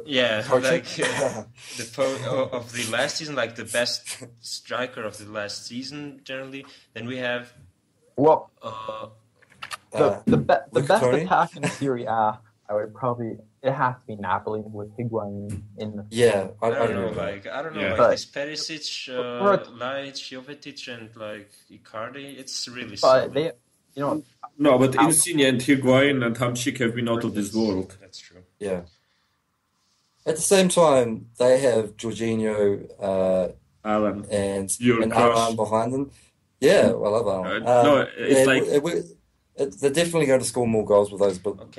Yeah, like of the last season, like the best striker of the last season generally. Then we have the best attack in Serie A. I would probably it has to be Napoli with Higuain in. I don't know. Like this Perisic, Laic, Jovetic, and like Icardi. It's really. But they, No, but Insigne and Higuain and Hamšík have been out of this world. That's true. Yeah. At the same time, they have Jorginho, Alan, and crush. Alan behind them. Yeah, I love Alan. They're definitely going to score more goals with those. But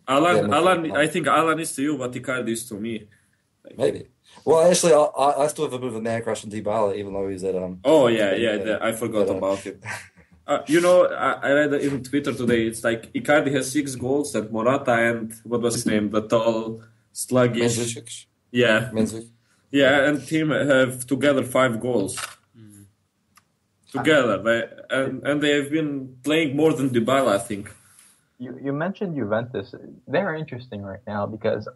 Alan, I think Alan is to you what Icardi is to me. Maybe. Well, actually, I still have a bit of a man crush on Dybala, even though he's at I forgot about it. I read in Twitter today. It's like Icardi has 6 goals, and Morata and what was his name, the tall. Sluggish. Mandzukic. Yeah. Mandzukic. Yeah, and team have together 5 goals. Together. And they have been playing more than Dybala, I think. You mentioned Juventus. They're interesting right now because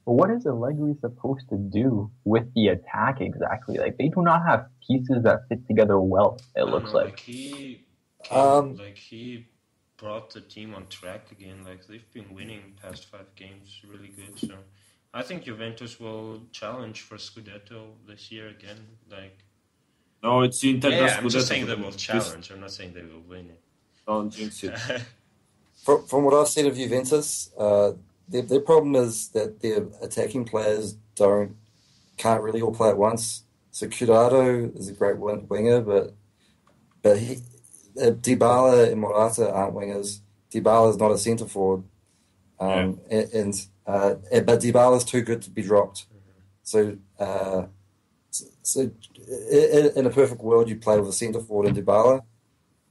what is Allegri supposed to do with the attack exactly? Like they do not have pieces that fit together well, it looks like. He brought the team on track again. Like they've been winning past 5 games really good. So I think Juventus will challenge for Scudetto this year again. Like, No, it's Inter. I'm just saying they will challenge. I'm not saying they will win it. Don't jinx it. From what I've seen of Juventus, their problem is that their attacking players can't really all play at once. So Curado is a great winger, but Dybala and Morata aren't wingers. Dybala is not a centre forward, but Dybala is too good to be dropped. So in a perfect world, you play with a centre forward and Dybala,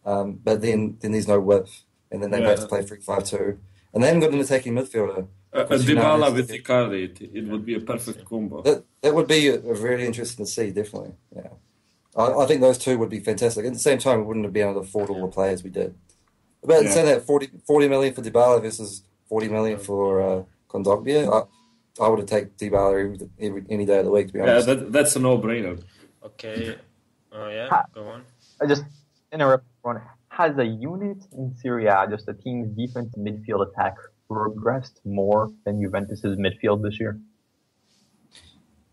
but then there's no width, and then they have to play 3-5-2, and they haven't got an attacking midfielder. Dybala with Icardi, it would be a perfect combo. That would be very interesting to see, definitely. Yeah, I think those two would be fantastic. At the same time, we wouldn't have been able to afford all the players we did. But saying that 40 million for Dybala versus 40 million for Kondogbia, I would have taken Dybala any day of the week, to be honest. Yeah, that's a no-brainer. Okay. Go on. I just interrupt everyone. Has a unit in Serie A, just the team's defense and midfield attack, progressed more than Juventus's midfield this year?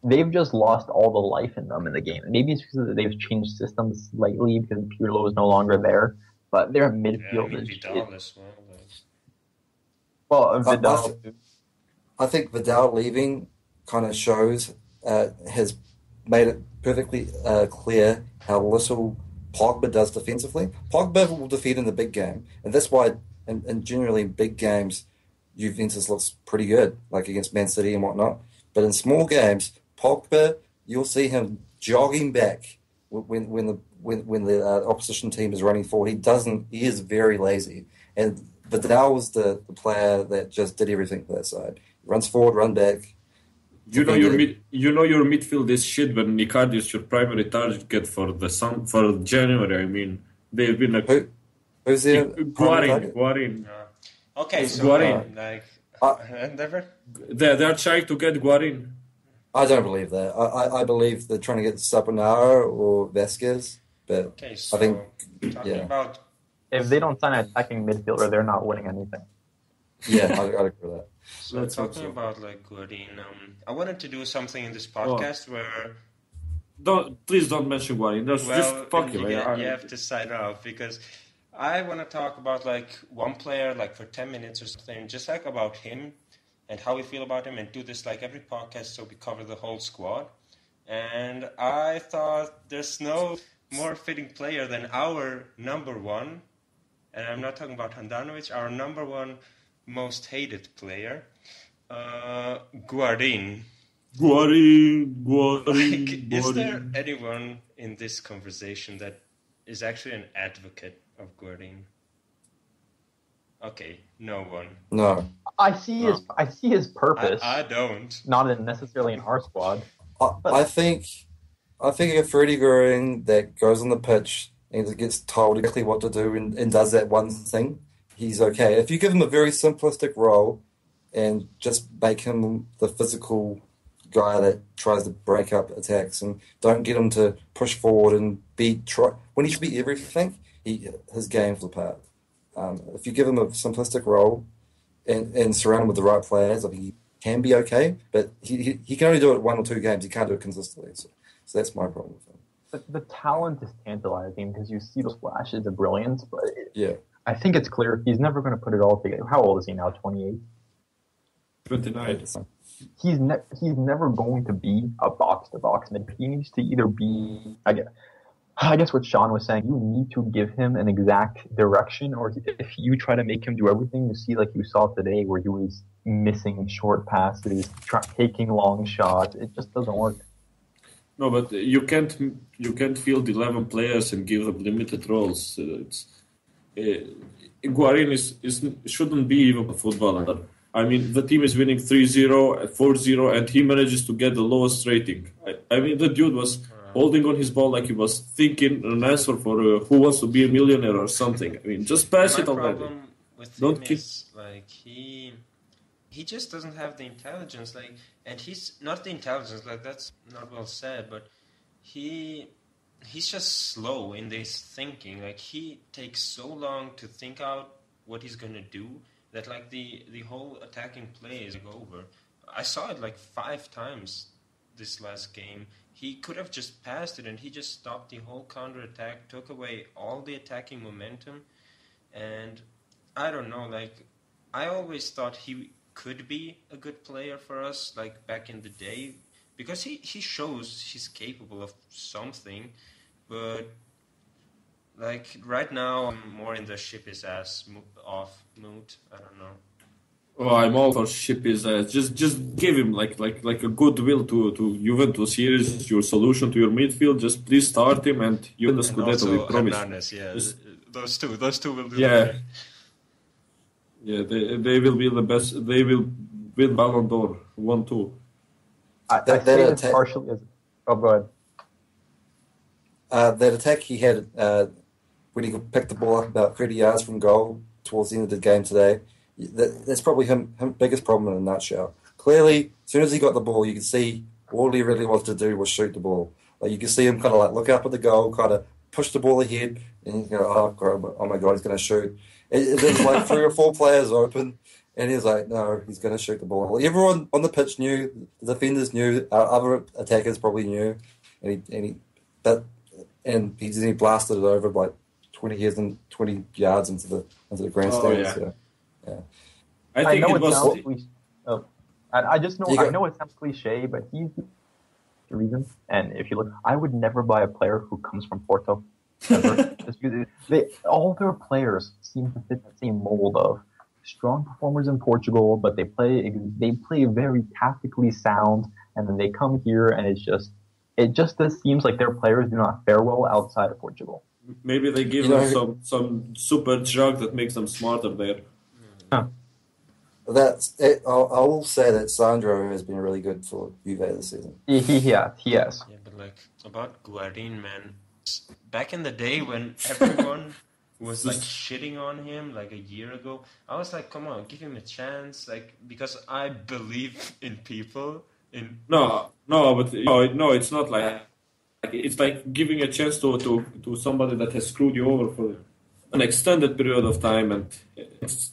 They've just lost all the life in them in the game. Maybe it's because they've changed systems slightly because Pirlo is no longer there, but their midfield Vidal as well. Vidal. I think Vidal leaving kind of shows, has made it perfectly clear how little Pogba does defensively. Pogba will defend in the big game, and that's why, and generally in big games, Juventus looks pretty good, like against Man City and whatnot. But in small games, Pogba, you'll see him jogging back when the opposition team is running forward. He is very lazy. And Vidal was the player that just did everything for that side. Runs forward, run back. You know your midfield is shit when Icardi is your primary target for January. I mean, they've been like who's there? Guarin. Okay, so Guarin. Endeavor? They are trying to get Guarin. I don't believe that. I believe they're trying to get Saponara or Vasquez, but okay, so I think about if they don't sign an attacking midfielder, they're not winning anything. Yeah, I'd agree with that. So talking about like Guarin, I wanted to do something in this podcast where please don't mention Guarin. Just fuck him. You have to sign off because I want to talk about like one player like for 10 minutes or something, just like about him and how we feel about him, and do this like every podcast so we cover the whole squad. And I thought there's no more fitting player than our number one, and I'm not talking about Handanovic, our number one most hated player, Guarin. Guarin. Is there anyone in this conversation that is actually an advocate of Guarin? Okay, no one. No. I see his purpose. I don't. Not necessarily in our squad. I think a Freddie Guarin that goes on the pitch and gets told exactly what to do and does that one thing, he's okay. If you give him a very simplistic role and just make him the physical guy that tries to break up attacks and don't get him to push forward and when he should be everything, his game falls apart. If you give him a simplistic role and surround him with the right players, I think he can be okay, but he can only do it 1 or 2 games. He can't do it consistently. So that's my problem with him. The talent is tantalizing because you see those flashes of brilliance, but yeah, I think it's clear he's never going to put it all together. How old is he now? 28? 29. He's never going to be a box-to-box mid. He needs to either be, I guess what Shaun was saying, you need to give him an exact direction, or if you try to make him do everything, you see like you saw today where he was missing short passes, taking long shots. It just doesn't work. No, but you can't field 11 players and give them limited roles. Guarin shouldn't be even a footballer. I mean, the team is winning 3-0, 4-0, and he manages to get the lowest rating. I mean, the dude was holding on his ball like he was thinking an answer for who wants to be a millionaire or something. I mean, just pass it already. My problem with him is, like, he just doesn't have the intelligence, like, and he's not the intelligence, like, that's not well said, but he's just slow in this thinking. Like, he takes so long to think out what he's gonna do that, like, the whole attacking play is over. I saw it like 5 times this last game. He could have just passed it, and he just stopped the whole counter-attack, took away all the attacking momentum, and I don't know, like, I always thought he could be a good player for us, like, back in the day, because he shows he's capable of something, but, like, right now I'm more in the ship his ass off mood, I don't know. Oh, I'm all for ship his ass. Just give him like a goodwill to Juventus. Here is your solution to your midfield. Just please start him and you win the Scudetto. We promise. Hernandez, yeah, those two will do. Yeah, they will be the best. They will win Ballon d'Or 1-2. I say it's partially as. Oh, go ahead. That attack he had when he picked the ball up about 30 yards from goal towards the end of the game today. That's probably him biggest problem in a nutshell. Clearly, as soon as he got the ball, you could see all he really wanted to do was shoot the ball. Like you could see him kind of like look up at the goal, kind of push the ball ahead, and you go, oh my God, he's going to shoot. There's like 3 or 4 players open, and he's like, no, he's going to shoot the ball. Well, everyone on the pitch knew, the defenders knew, other attackers probably knew, and he blasted it over like 20 yards into the grandstand. Oh, yeah. Yeah. I think I know it was. Sounds cliche. I just know. I know it sounds cliche, but he's the reason. And if you look, I would never buy a player who comes from Porto. Ever. Just because all their players seem to fit the same mold of strong performers in Portugal, but they play very tactically sound, and then they come here, and it just seems like their players do not fare well outside of Portugal. Maybe they give them some super drug that makes them smarter there. Huh. That's it. I will say that Sandro has been really good for Juve this season. He has. Yeah, but like about Guarin, man, back in the day when everyone was like shitting on him like a year ago, I was like, come on, give him a chance, like because I believe in people. No, it's not like it's like giving a chance to somebody that has screwed you over for an extended period of time, and it's.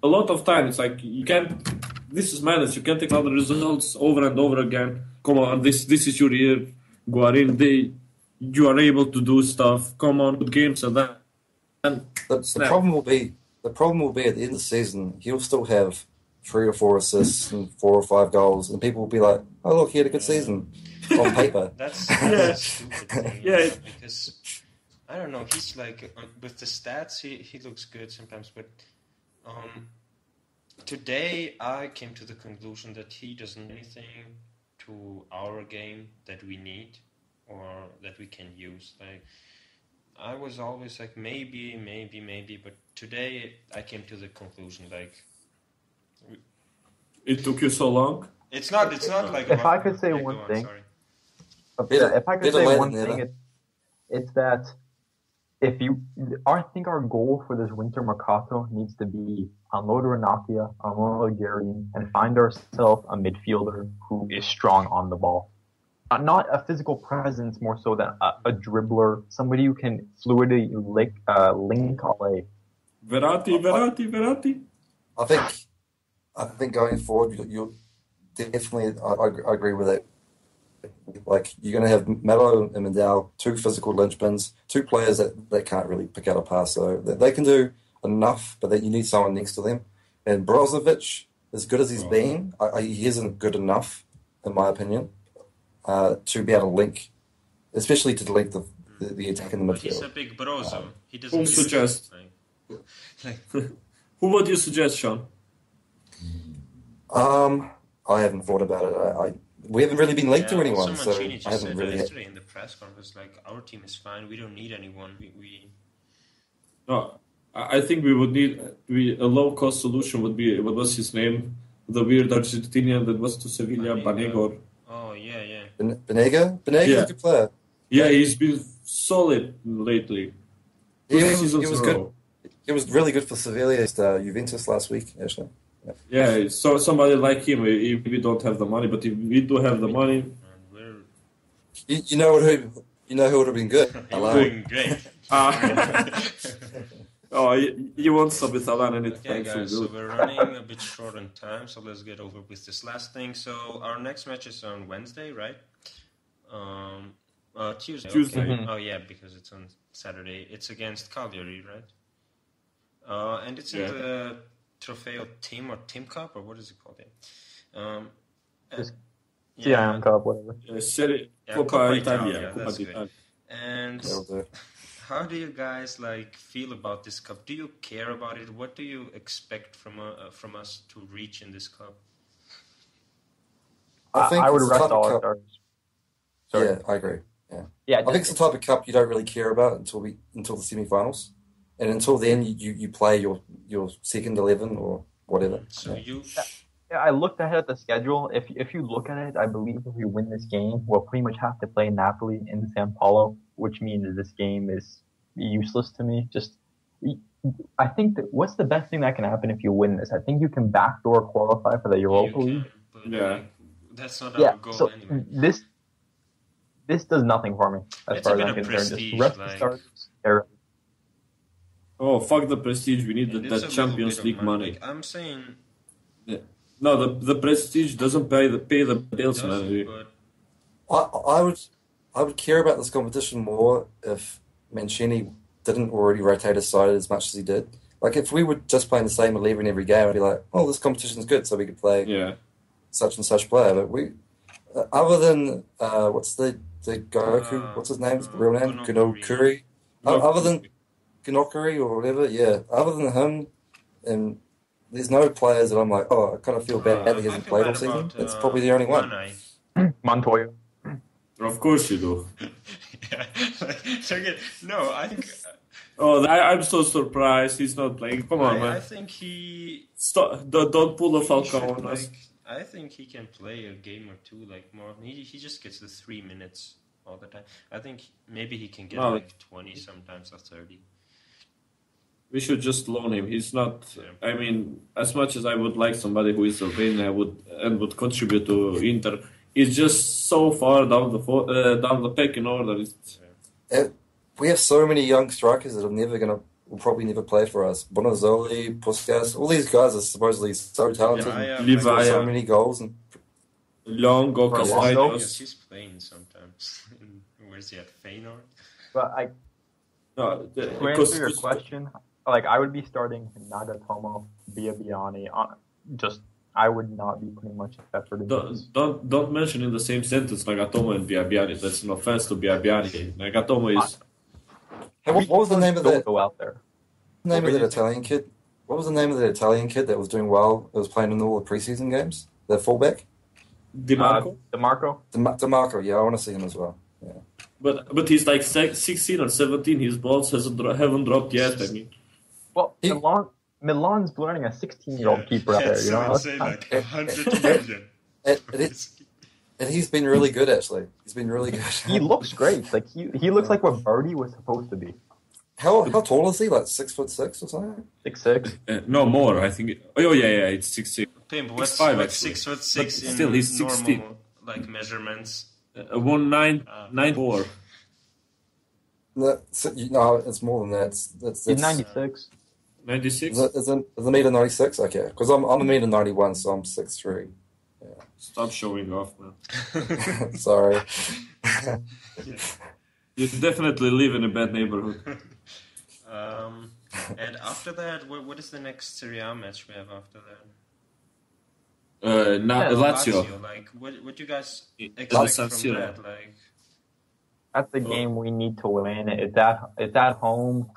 A lot of time, it's like you can't. This is madness. You can't take all the results over and over again. Come on, this is your year, Guarin. You are able to do stuff. Come on, good games and that. And the problem will be at the end of the season, he'll still have 3 or 4 assists and 4 or 5 goals, and people will be like, "Oh look, he had a good season on paper." That's a stupid thing. Yeah, because I don't know. He's like with the stats, he looks good sometimes, but. Today I came to the conclusion that he doesn't do anything to our game that we need or that we can use. Like I was always like maybe, but today I came to the conclusion like it took you so long. It's not like if I could say one thing. If I could say one thing, it's that. I think our goal for this winter mercato needs to be unload Renapia, unload Guarin, and find ourselves a midfielder who is strong on the ball. Not a physical presence, more so than a dribbler, somebody who can fluidly link all Verratti. I think going forward, you'll definitely. I agree with it. Like you're going to have Melo and Mendel, 2 physical linchpins, 2 players that can't really pick out a pass. So they can do enough, but then you need someone next to them. And Brozovic, as good as he's been, he isn't good enough, in my opinion, to be able to link, especially to link the attack in the midfield. He's a big Brozo. He doesn't. Who suggest? Who would you suggest, Shaun? I haven't thought about it. We haven't really been linked to anyone, so I haven't really. Yesterday in the press conference, like our team is fine. We don't need anyone. No, I think we would need a low-cost solution. Would be what was his name? The weird Argentinian that was to Sevilla, Banega. Oh yeah. Banega? Banega's a good player. Yeah, he's been solid lately. He was good. He was really good for Sevilla against Juventus last week, actually. Yeah, so somebody like him, if we don't have the money, but if we do have the money... You know who would have been good? Great. Oh, you won't stop with Alan and it's Okay, guys, so we're running a bit short on time, so let's get over with this last thing. So our next match is on Wednesday, right? Tuesday. Tuesday. Okay. Mhm. Oh yeah, because it's on Saturday. It's against Cagliari, right? And it's in the Trofeo Team or Team Cup or what is it called? Just CIM Cup, whatever. Coppa Italia, Italia. Coppa that's good. d'Italia. And That'll do. how do you guys like feel about this cup? Do you care about it? What do you expect from us to reach in this cup? I would it's the rest type of all our cup- starters. Sorry. Yeah, I agree. Yeah, I think it's the type of cup you don't really care about until the semi-finals, and until then you play your second 11 or whatever. So Yeah, I looked ahead at the schedule. If you look at it, I believe if we win this game, we'll pretty much have to play Napoli in San Paulo, which means this game is useless to me. I think that what's the best thing that can happen if you win this? I think you can backdoor qualify for the Europa League. Yeah. That's not our goal so anyway. this does nothing for me as It's far a as bit I'm of concerned. prestige, Just rest the like- starters. They're- Oh, fuck the prestige. We need And it's a that little Champions bit of League money. Like, I'm saying No, the prestige doesn't pay the bills, doesn't, man. but I would care about this competition more if Mancini didn't already rotate his side as much as he did. Like if we were just playing the same 11 every game, I'd be like, oh, this competition's good, so we could play Yeah. such and such player. But we, other than what's the Goku? What's his name? Real name? Gunokuri. Other than Gunokuri or whatever, yeah. Other than him, and there's no players that I'm like, oh, I kind of feel bad that he hasn't I feel played all bad season. about, That's probably the only one. Manai. Montoya. Of course you do. Yeah. No, I think Oh, I'm so surprised he's not playing. Come on, I man. think he Stop, don't pull a he Falcao should, on us. like, I think he can play a game or two, like more. He just gets the 3 minutes all the time. I think maybe he can get No. like 20 sometimes or 30. We should just loan him. He's not. I mean, as much as I would like somebody who is Slovenian would contribute to Inter, he's just so far down the pecking order. We have so many young strikers that will probably never play for us. Bonazzoli, Puskas, all these guys are supposedly so talented. Yeah, and score so Livaya. many goals. And Longo, For Yes, Castellanos. he's playing sometimes. Where's he at? Feyenoord? But No, to answer your question, like I would be starting Nagatomo, Biabiani. I would not be putting much effort into this. Don't mention in the same sentence Nagatomo and Biabiani. That's an offense to Biabiani. Nagatomo is. Hey, what was the name of Don't that? go out there. Name of that Italian kid? What was the name of that Italian kid that was doing well? That was playing in all the preseason games. The fullback, DiMarco? DeMarco. DeMarco. Yeah, I want to see him as well. Yeah. But he's like 16 or 17. His balls haven't dropped yet. I mean, Well, He- Milan's learning a 16-year-old keeper out there. You know, I'd say like 100 million. And he's been really good actually. He's been really good. he looks great. Like he looks like what Birdie was supposed to be. How tall is he? Like 6'6" or something? 6'6". no more. I think. Oh yeah, it's 6'6". Pimp, what's 6'5", like actually. 6'6" But in still, he's normal 16. like measurements? 1.94. No, it's more than that. That's He's 96. 96. Is it a meter 96? Okay, because I'm a meter 91, so I'm 6'3". Stop showing off, man. Sorry. You definitely live in a bad neighborhood. And after that, what is the next Serie A match we have after that? Lazio. Like, what do you guys San expect from Siro. that? Like, That's the game we need to win. It's at home.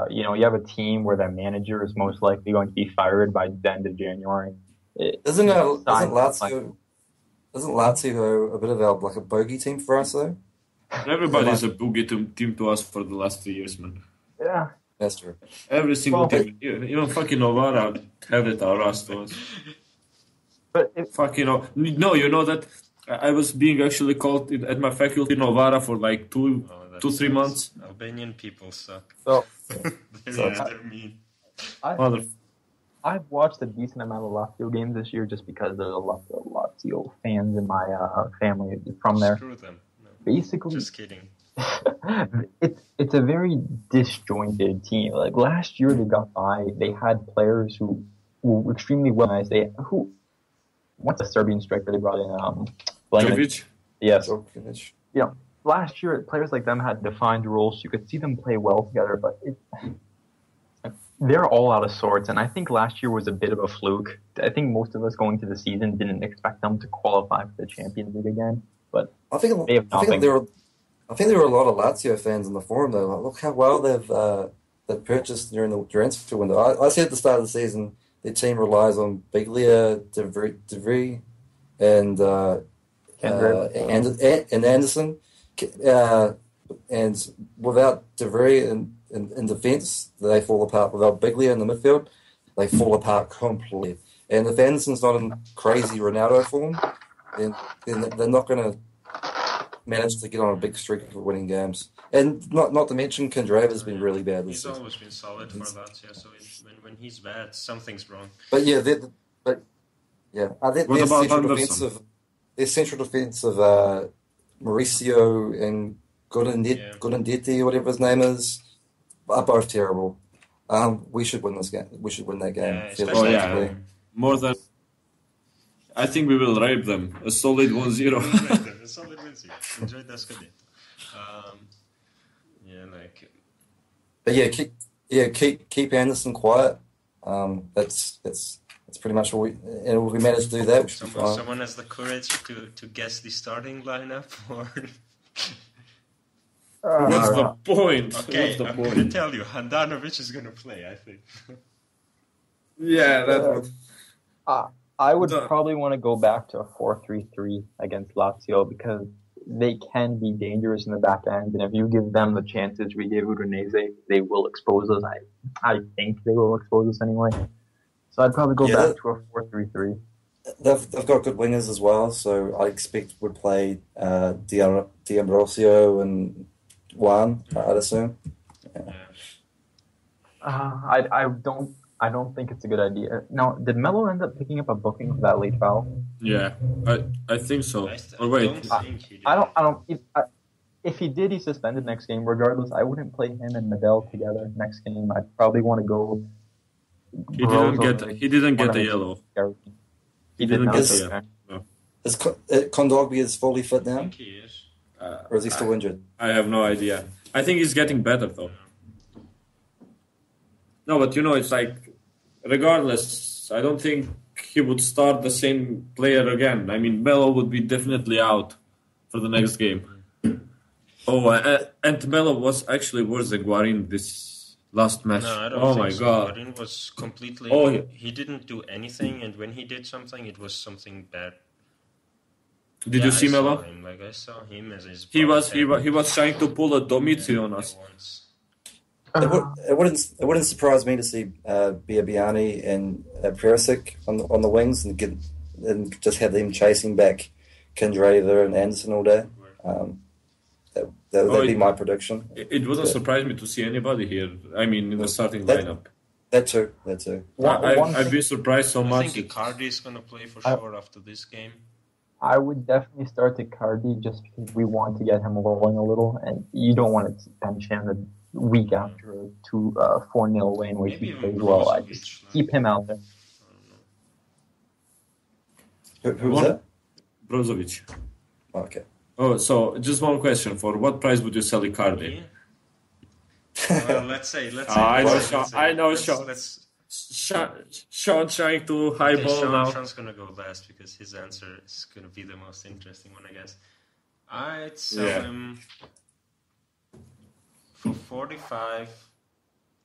You have a team where the manager is most likely going to be fired by the end of January. Isn't Lazio a bit of a bogey team for us though? Everybody's a boogie team to us for the last 3 years, man. Yeah. That's true. Every single Well, team. Even fucking Novara had it our ass to us. But No, you know that I was being actually called at my faculty Novara for like 2-3 months. Albanian people suck. so They're mean. I've watched a decent amount of Lazio games this year just because there's a lot of Lazio fans in my family from there. Screw them. No, Basically, just kidding. it's a very disjointed team. Like last year, they got by. They had players who were extremely well nice. What's the Serbian striker they brought in? Djokovic? Yes. Djokovic. Last year, players like them had defined roles. You could see them play well together, but they're all out of sorts. And I think last year was a bit of a fluke. I think most of us going to the season didn't expect them to qualify for the Champions League again. But I think there were a lot of Lazio fans in the forum though. Like, look how well they've purchased during the transfer window. I said at the start of the season their team relies on Biglia, De Vrij, and Anderson. And without De Vrij in defence, they fall apart. Without Biglia in the midfield, they fall apart completely. And if Anderson's not in crazy Ronaldo form, then they're not going to manage to get on a big streak of winning games. And not to mention, Kondrava's been really bad this season. He's always been solid for Lazio, so when he's bad, something's wrong. But yeah, their central defensive Mauricio and Godandetti, whatever his name is, are both terrible. We should win this game. We should win that game. More than... I think we will rape them. A solid 1-0. A solid 1-0. Enjoy that scudetto. Keep Anderson quiet. That's pretty much all and if we manage to do that, we should be fine. Someone has the courage to guess the starting lineup, or what's the point? Okay, I'm going to tell you, Handanovic is going to play, I think. Yeah, that's what... I would probably want to go back to a 4-3-3 against Lazio because they can be dangerous in the back end, and if you give them the chances we gave Udinese, they will expose us. I think they will expose us anyway. So I'd probably go back to a 4-3-3. They've got good wingers as well, so I expect we'd play DiAmbrosio and Juan, I'd assume. I don't think it's a good idea. Now, did Melo end up picking up a booking for that late foul? Yeah, I think so. If he did, he's suspended next game. Regardless, I wouldn't play him and Medel together next game. I'd probably want to go. He didn't get a yellow. He didn't get a yellow. Is Kondogbia fully fit now? I think he is. Or is he still injured? I have no idea. I think he's getting better though. No, but it's like, regardless, I don't think he would start the same player again. I mean, Melo would be definitely out for the next game. And Melo was actually worse than Guarin this last match. No, I don't think so. God. Guarin was completely... He didn't do anything, and when he did something, it was something bad. Did you see Melo? I saw him as his... He was trying to pull a Domizio on us. It wouldn't surprise me to see Biabiani and Perisic on the wings and just have them chasing back Kondrava and Anderson all day. That'd be my prediction. It wouldn't surprise me to see anybody here. I mean, in the starting lineup. That too. I'd be surprised so much. I think Icardi is going to play for sure after this game. I would definitely start Icardi just because we want to get him rolling a little, and you don't want to bench him the week after a 4-0 win where he plays well. I just keep him out there. Who was that? Brozovic. Okay. Oh, so just one question: for what price would you sell Icardi? Well, let's say. I know, Shaun. Shaun trying to highball now. Shaun's gonna go last because his answer is gonna be the most interesting one, I guess. I'd sell him for 45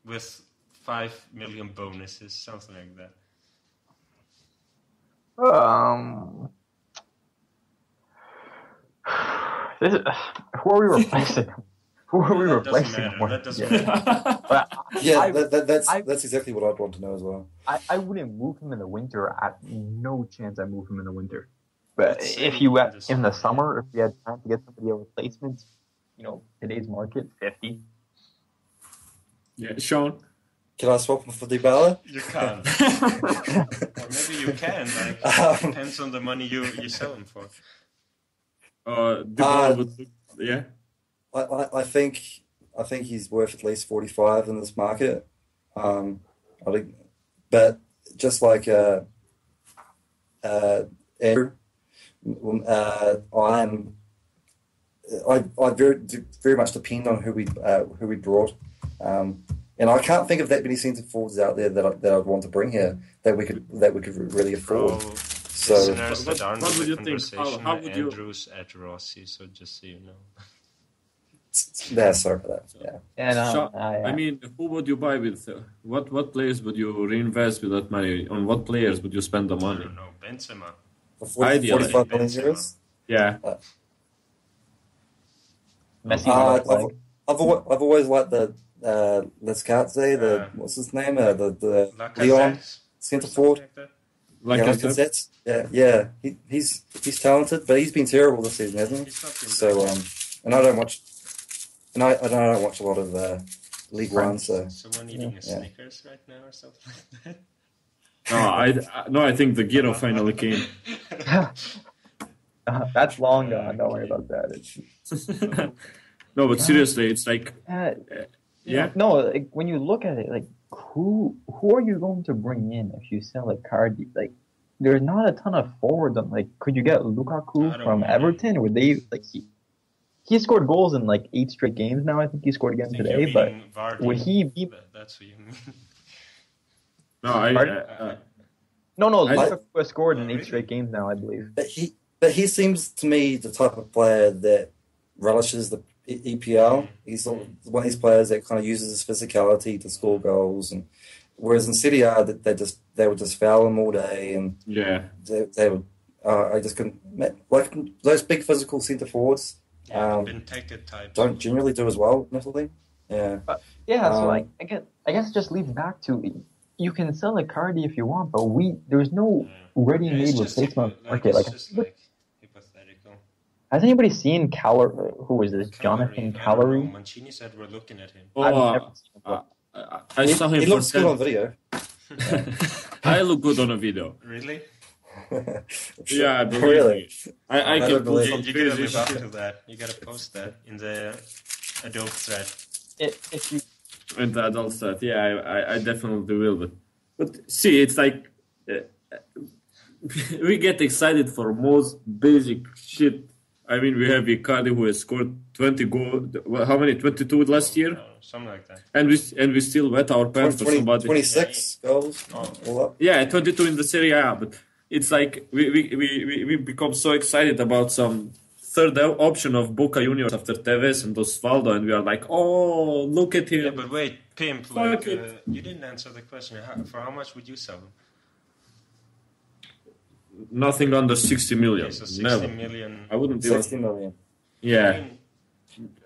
with 5 million bonuses, something like that. Who are we replacing? That doesn't matter. Yeah, that's exactly what I'd want to know as well. I wouldn't move him in the winter. No chance I move him in the winter. But if you in the summer, if you had time to get somebody a replacement, today's market 50. Yeah, Shaun. Can I swap him for Dybala? You can't. Or maybe you can. Depends on the money you sell him for. Dybala would, yeah. I think he's worth at least 45 in this market. I think, but just like Andrew, I very much depend on who we brought, and I can't think of that many centre forwards out there that I'd want to bring here that we could really afford. So, listeners that aren't what in would the you think? conversation, How would you? Andrew's ADRossi, so just so you know. yeah, sorry for that. Yeah. And Shaun, yeah. I mean, who would you buy with? What players would you reinvest with that money? On what players would you spend the I money? don't know, Benzema. For Ideally. 45 million euros. Yeah. Messi. I've always liked the Lescatze, what's his name? The Leon centre forward. Like I said, Lacazette. Yeah. He's talented, but he's been terrible this season, hasn't he? He's not been So bad. and I don't watch a lot of League One. So Someone eating a Snickers right now or something like that? I think the Giro finally came. That's long gone. Don't worry about that. No, but seriously, it's like, yeah. No, like, when you look at it, like who are you going to bring in if you sell Icardi? Like, there's not a ton of forwards. Like, could you get Lukaku from Everton? Would they like he scored goals in like 8 straight games now? I think he scored again today. But Vardy. would he be? That's what you mean. No, Lukaku has scored in 8 straight games now, I believe. but he seems to me the type of player that relishes the EPL. He's one of these players that kind of uses his physicality to score goals, and whereas in Serie A, they would just foul him all day, and they would. I just couldn't like those big physical centre forwards. Benteke type. Don't generally do as well, admittedly. Yeah. So I guess it just leads back to you can sell Icardi if you want, but there's no ready-made replacement market. It's just like hypothetical. Has anybody seen who is this? Jonathan Calorie? Mancini said we're looking at him. I saw him. He looks good on video. I look good on a video. Really? Yeah, really. I can pull some You gotta crazy live up shit. to that. You gotta post that in the Adobe thread. If you In the adult set, yeah, I definitely will. But see, it's like we get excited for most basic shit. I mean, we have Icardi who has scored 20 goals. How many? 22 last year, Something like that. and we still wet our pants for somebody. 26 goals. All up. Yeah, 22 in the Serie A, but it's like we become so excited about some third option of Boca Juniors after Tevez and Osvaldo, and we are like, oh, look at him. Yeah, but wait, Pimp, like, you didn't answer the question. For how much would you sell him? Nothing under 60 million. Okay, so 60 Never. million. I wouldn't be 60 million. Yeah. I mean,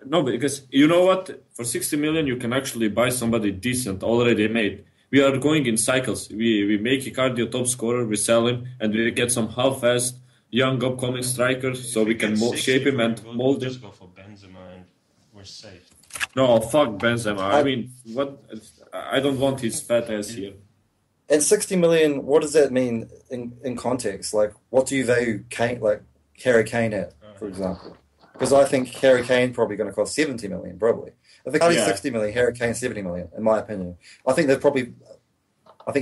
No, because you know what? For 60 million, you can actually buy somebody decent, already made. We are going in cycles. We make Icardi a top scorer, we sell him, and we get some half-assed, young, upcoming strikers, so we can shape him and mold we'll him. just go for Benzema and we're safe. No, fuck Benzema. I mean, what? I don't want his fat ass here. And 60 million, what does that mean in context? Like, what do you value Harry Kane at, for example? Because I think Harry Kane probably going to cost 70 million, probably. I think only 60 million, Harry Kane 70 million, in my opinion. I think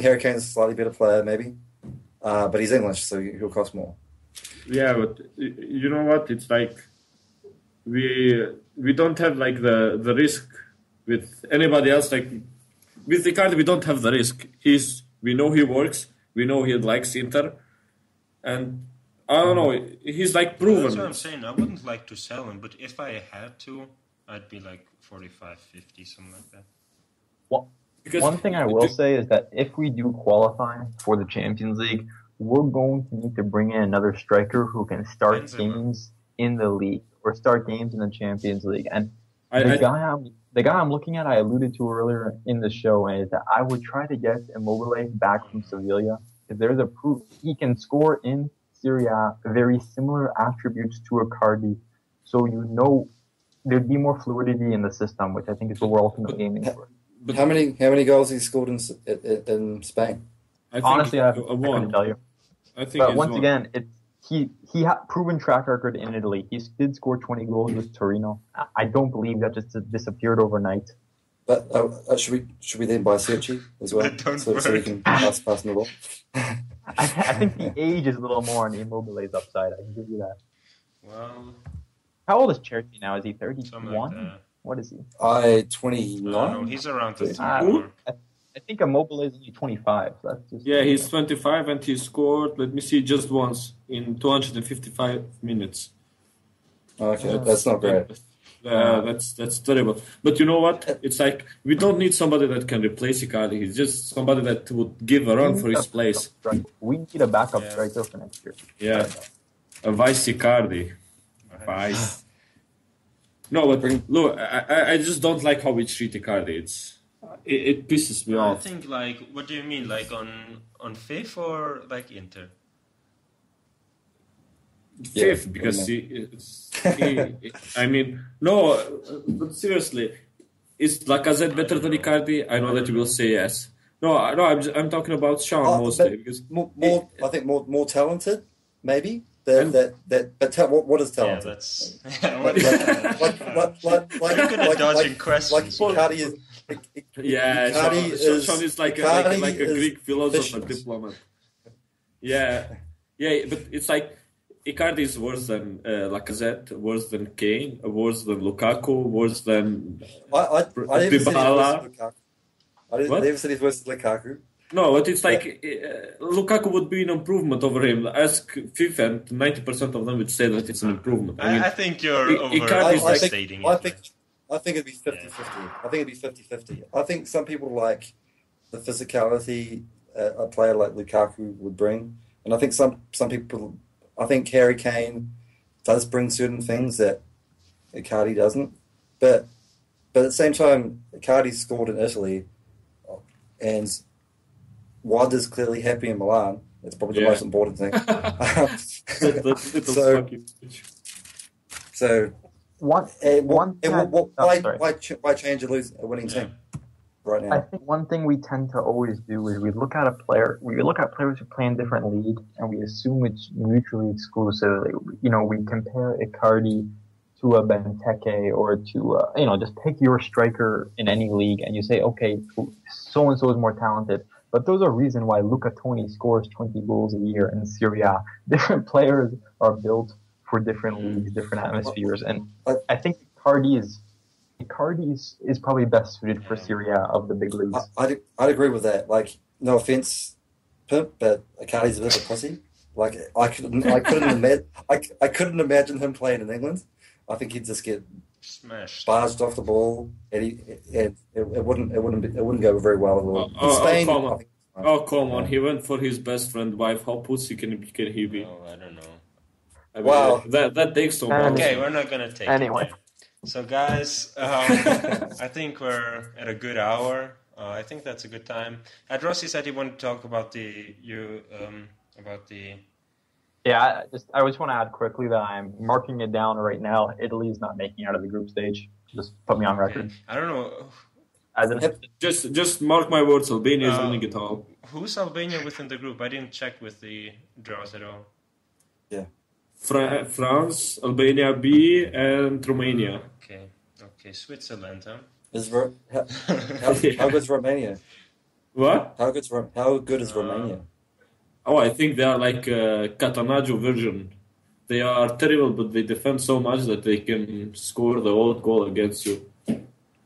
Harry Kane's a slightly better player, maybe. But he's English, so he'll cost more. Yeah, but you know what? It's like we don't have like the risk with anybody else. Like with Icardi, we don't have the risk. We know he works. We know he likes Inter, and I don't know. He's like proven. That's what I'm saying. I wouldn't like to sell him, but if I had to, I'd be like 45, 50, something like that. Well, Because one thing I will say is that if we do qualify for the Champions League, we're going to need to bring in another striker who can start Benzema. games in the league or start games in the Champions League. And I- the guy I'm looking at, I alluded to earlier in the show, is that I would try to get Immobile back from Sevilla. If there's a proof he can score in Serie A, very similar attributes to Icardi, so you know there'd be more fluidity in the system, which I think is what we're ultimately aiming for. But How many goals has he scored in Spain? I think Honestly, I one. couldn't tell you. I think But it's once one. again, he had proven track record in Italy. He did score 20 goals with Torino. I don't believe that just disappeared overnight. But should we then buy Sergi as well, so we can pass the ball? I think the age is a little more on Immobile's upside. I can give you that. Well, how old is Cherky now? Is he 31? Like what is he? 29. No, he's around the 34. I think Immobile is only 25. So that's just he's 25 and he scored, let me see, just once in 255 minutes. Okay, that's not great. That's terrible. But you know what? It's like we don't need somebody that can replace Icardi. He's just somebody that would give a run for his place. We need a backup striker for next year. Yeah, a vice Icardi. Vice. No, but look, I just don't like how we treat Icardi. It pisses me off. I think, like, what do you mean? Like on fifth or like Inter? Fifth, because I mean, no, but seriously, is Lacazette better than Icardi? I know that you will say yes. No, I'm talking about Shaun mostly because I think more talented, maybe. But what is talented? Yeah, that's like dodging questions. Like Icardi is. Shaun is like a Greek philosopher, diplomat. Yeah, but it's like Icardi is worse than Lacazette, worse than Kane, worse than Lukaku, worse than Dybala. I never said he's worse than Lukaku. No, but it's like Lukaku would be an improvement over him. Ask FIFA, and 90% of them would say that it's an improvement. I think you're overstating it. I think it'd be 50-50. I think some people like the physicality a player like Lukaku would bring, and I think some people. I think Harry Kane does bring certain things that Icardi doesn't, but at the same time, Icardi scored in Italy, and Wada's clearly happy in Milan. That's probably the most important thing. Why change a winning team right now? I think one thing we tend to always do is we look at players who play in different leagues and we assume it's mutually exclusive. We compare Icardi to a Benteke or to just pick your striker in any league and you say, okay, so and so is more talented. But there's a reason why Luca Toni scores 20 goals a year in Serie A. Different players are built for different leagues, different atmospheres, and I think Icardi is probably best suited for Serie A of the big leagues. I'd agree with that. Like, no offense, Pimp, but Icardi's a bit of a pussy. Like, I couldn't imagine him playing in England. I think he'd just get smashed, barged off the ball, and it wouldn't go very well at all. In Spain, come on! He went for his best friend wife. How pussy can he be? Oh, I don't know. I mean, that takes so much. Okay, we're not gonna take anyway. It. So, guys, I think we're at a good hour. I think that's a good time. ADRossi said he wanted to talk about the. Yeah, I just want to add quickly that I'm marking it down right now. Italy's not making out of the group stage. Just put me on record. Okay. I don't know. Just mark my words. Albania is winning it all. Who's Albania within the group? I didn't check with the draws at all. Yeah. France, Albania B, and Romania. Okay. Switzerland, huh? How good is Romania? What? How good is Romania? I think they are like a Catanagio version. They are terrible, but they defend so much that they can score the old goal against you.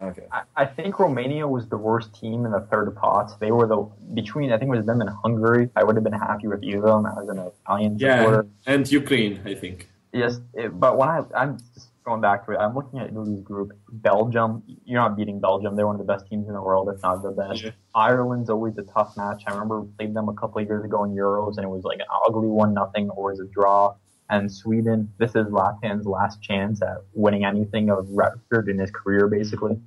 Okay. I think Romania was the worst team in the third pot. They were I think it was them and Hungary. I would have been happy with either of them as an Italian supporter. And Ukraine, I think. Yes, but when I'm just going back to it, I'm looking at Italy's group. Belgium, you're not beating Belgium. They're one of the best teams in the world, if not the best. Yeah. Ireland's always a tough match. I remember we played them a couple of years ago in Euros, and it was like an ugly 1-0, always a draw. And Sweden, this is Latan's last chance at winning anything of record in his career, basically.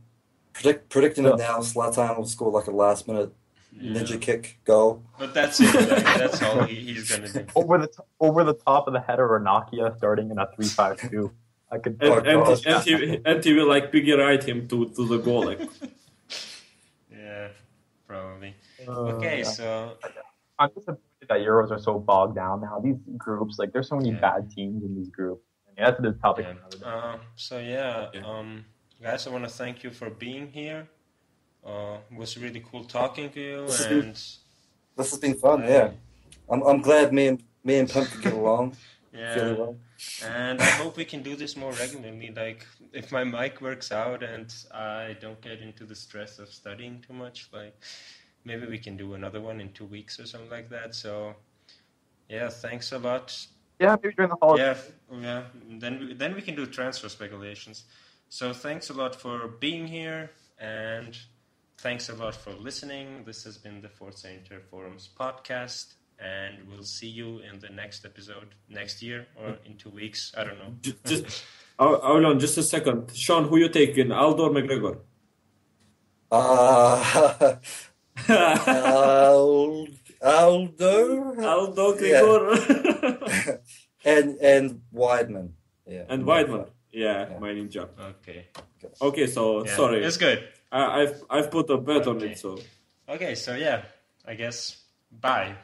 Predicting it now, Zlatan will score like a last-minute ninja kick goal. But that's it. That's all he's going to do. Over the top of the head of Ranocchia, starting in a 3-5-2. I could. And he will like piggy right him to the goal. Like. Yeah, probably. Okay, so I'm disappointed that Euros are so bogged down now. These groups, like, there's so many bad teams in these groups. Yeah, that's the topic. Guys, I want to thank you for being here. It was really cool talking to you, This has been fun. I'm glad me and Pimp could get along. Fairly well. And I hope we can do this more regularly. Like, if my mic works out and I don't get into the stress of studying too much, like, maybe we can do another one in 2 weeks or something like that. So, yeah, thanks a lot. Yeah, maybe during the holidays. Yeah. Then we can do transfer speculations. So thanks a lot for being here, and thanks a lot for listening. This has been the Forza Inter Forums Podcast, and we'll see you in the next episode next year or in 2 weeks. I don't know. Aurel, just a second. Shaun, who you taking, Aldo or McGregor? Aldo, Gregor. and Weidman. Yeah. And Weidman. Yeah, my ninja. Okay, so sorry. It's good. I've put a bet on it, so. Okay, so yeah, I guess bye.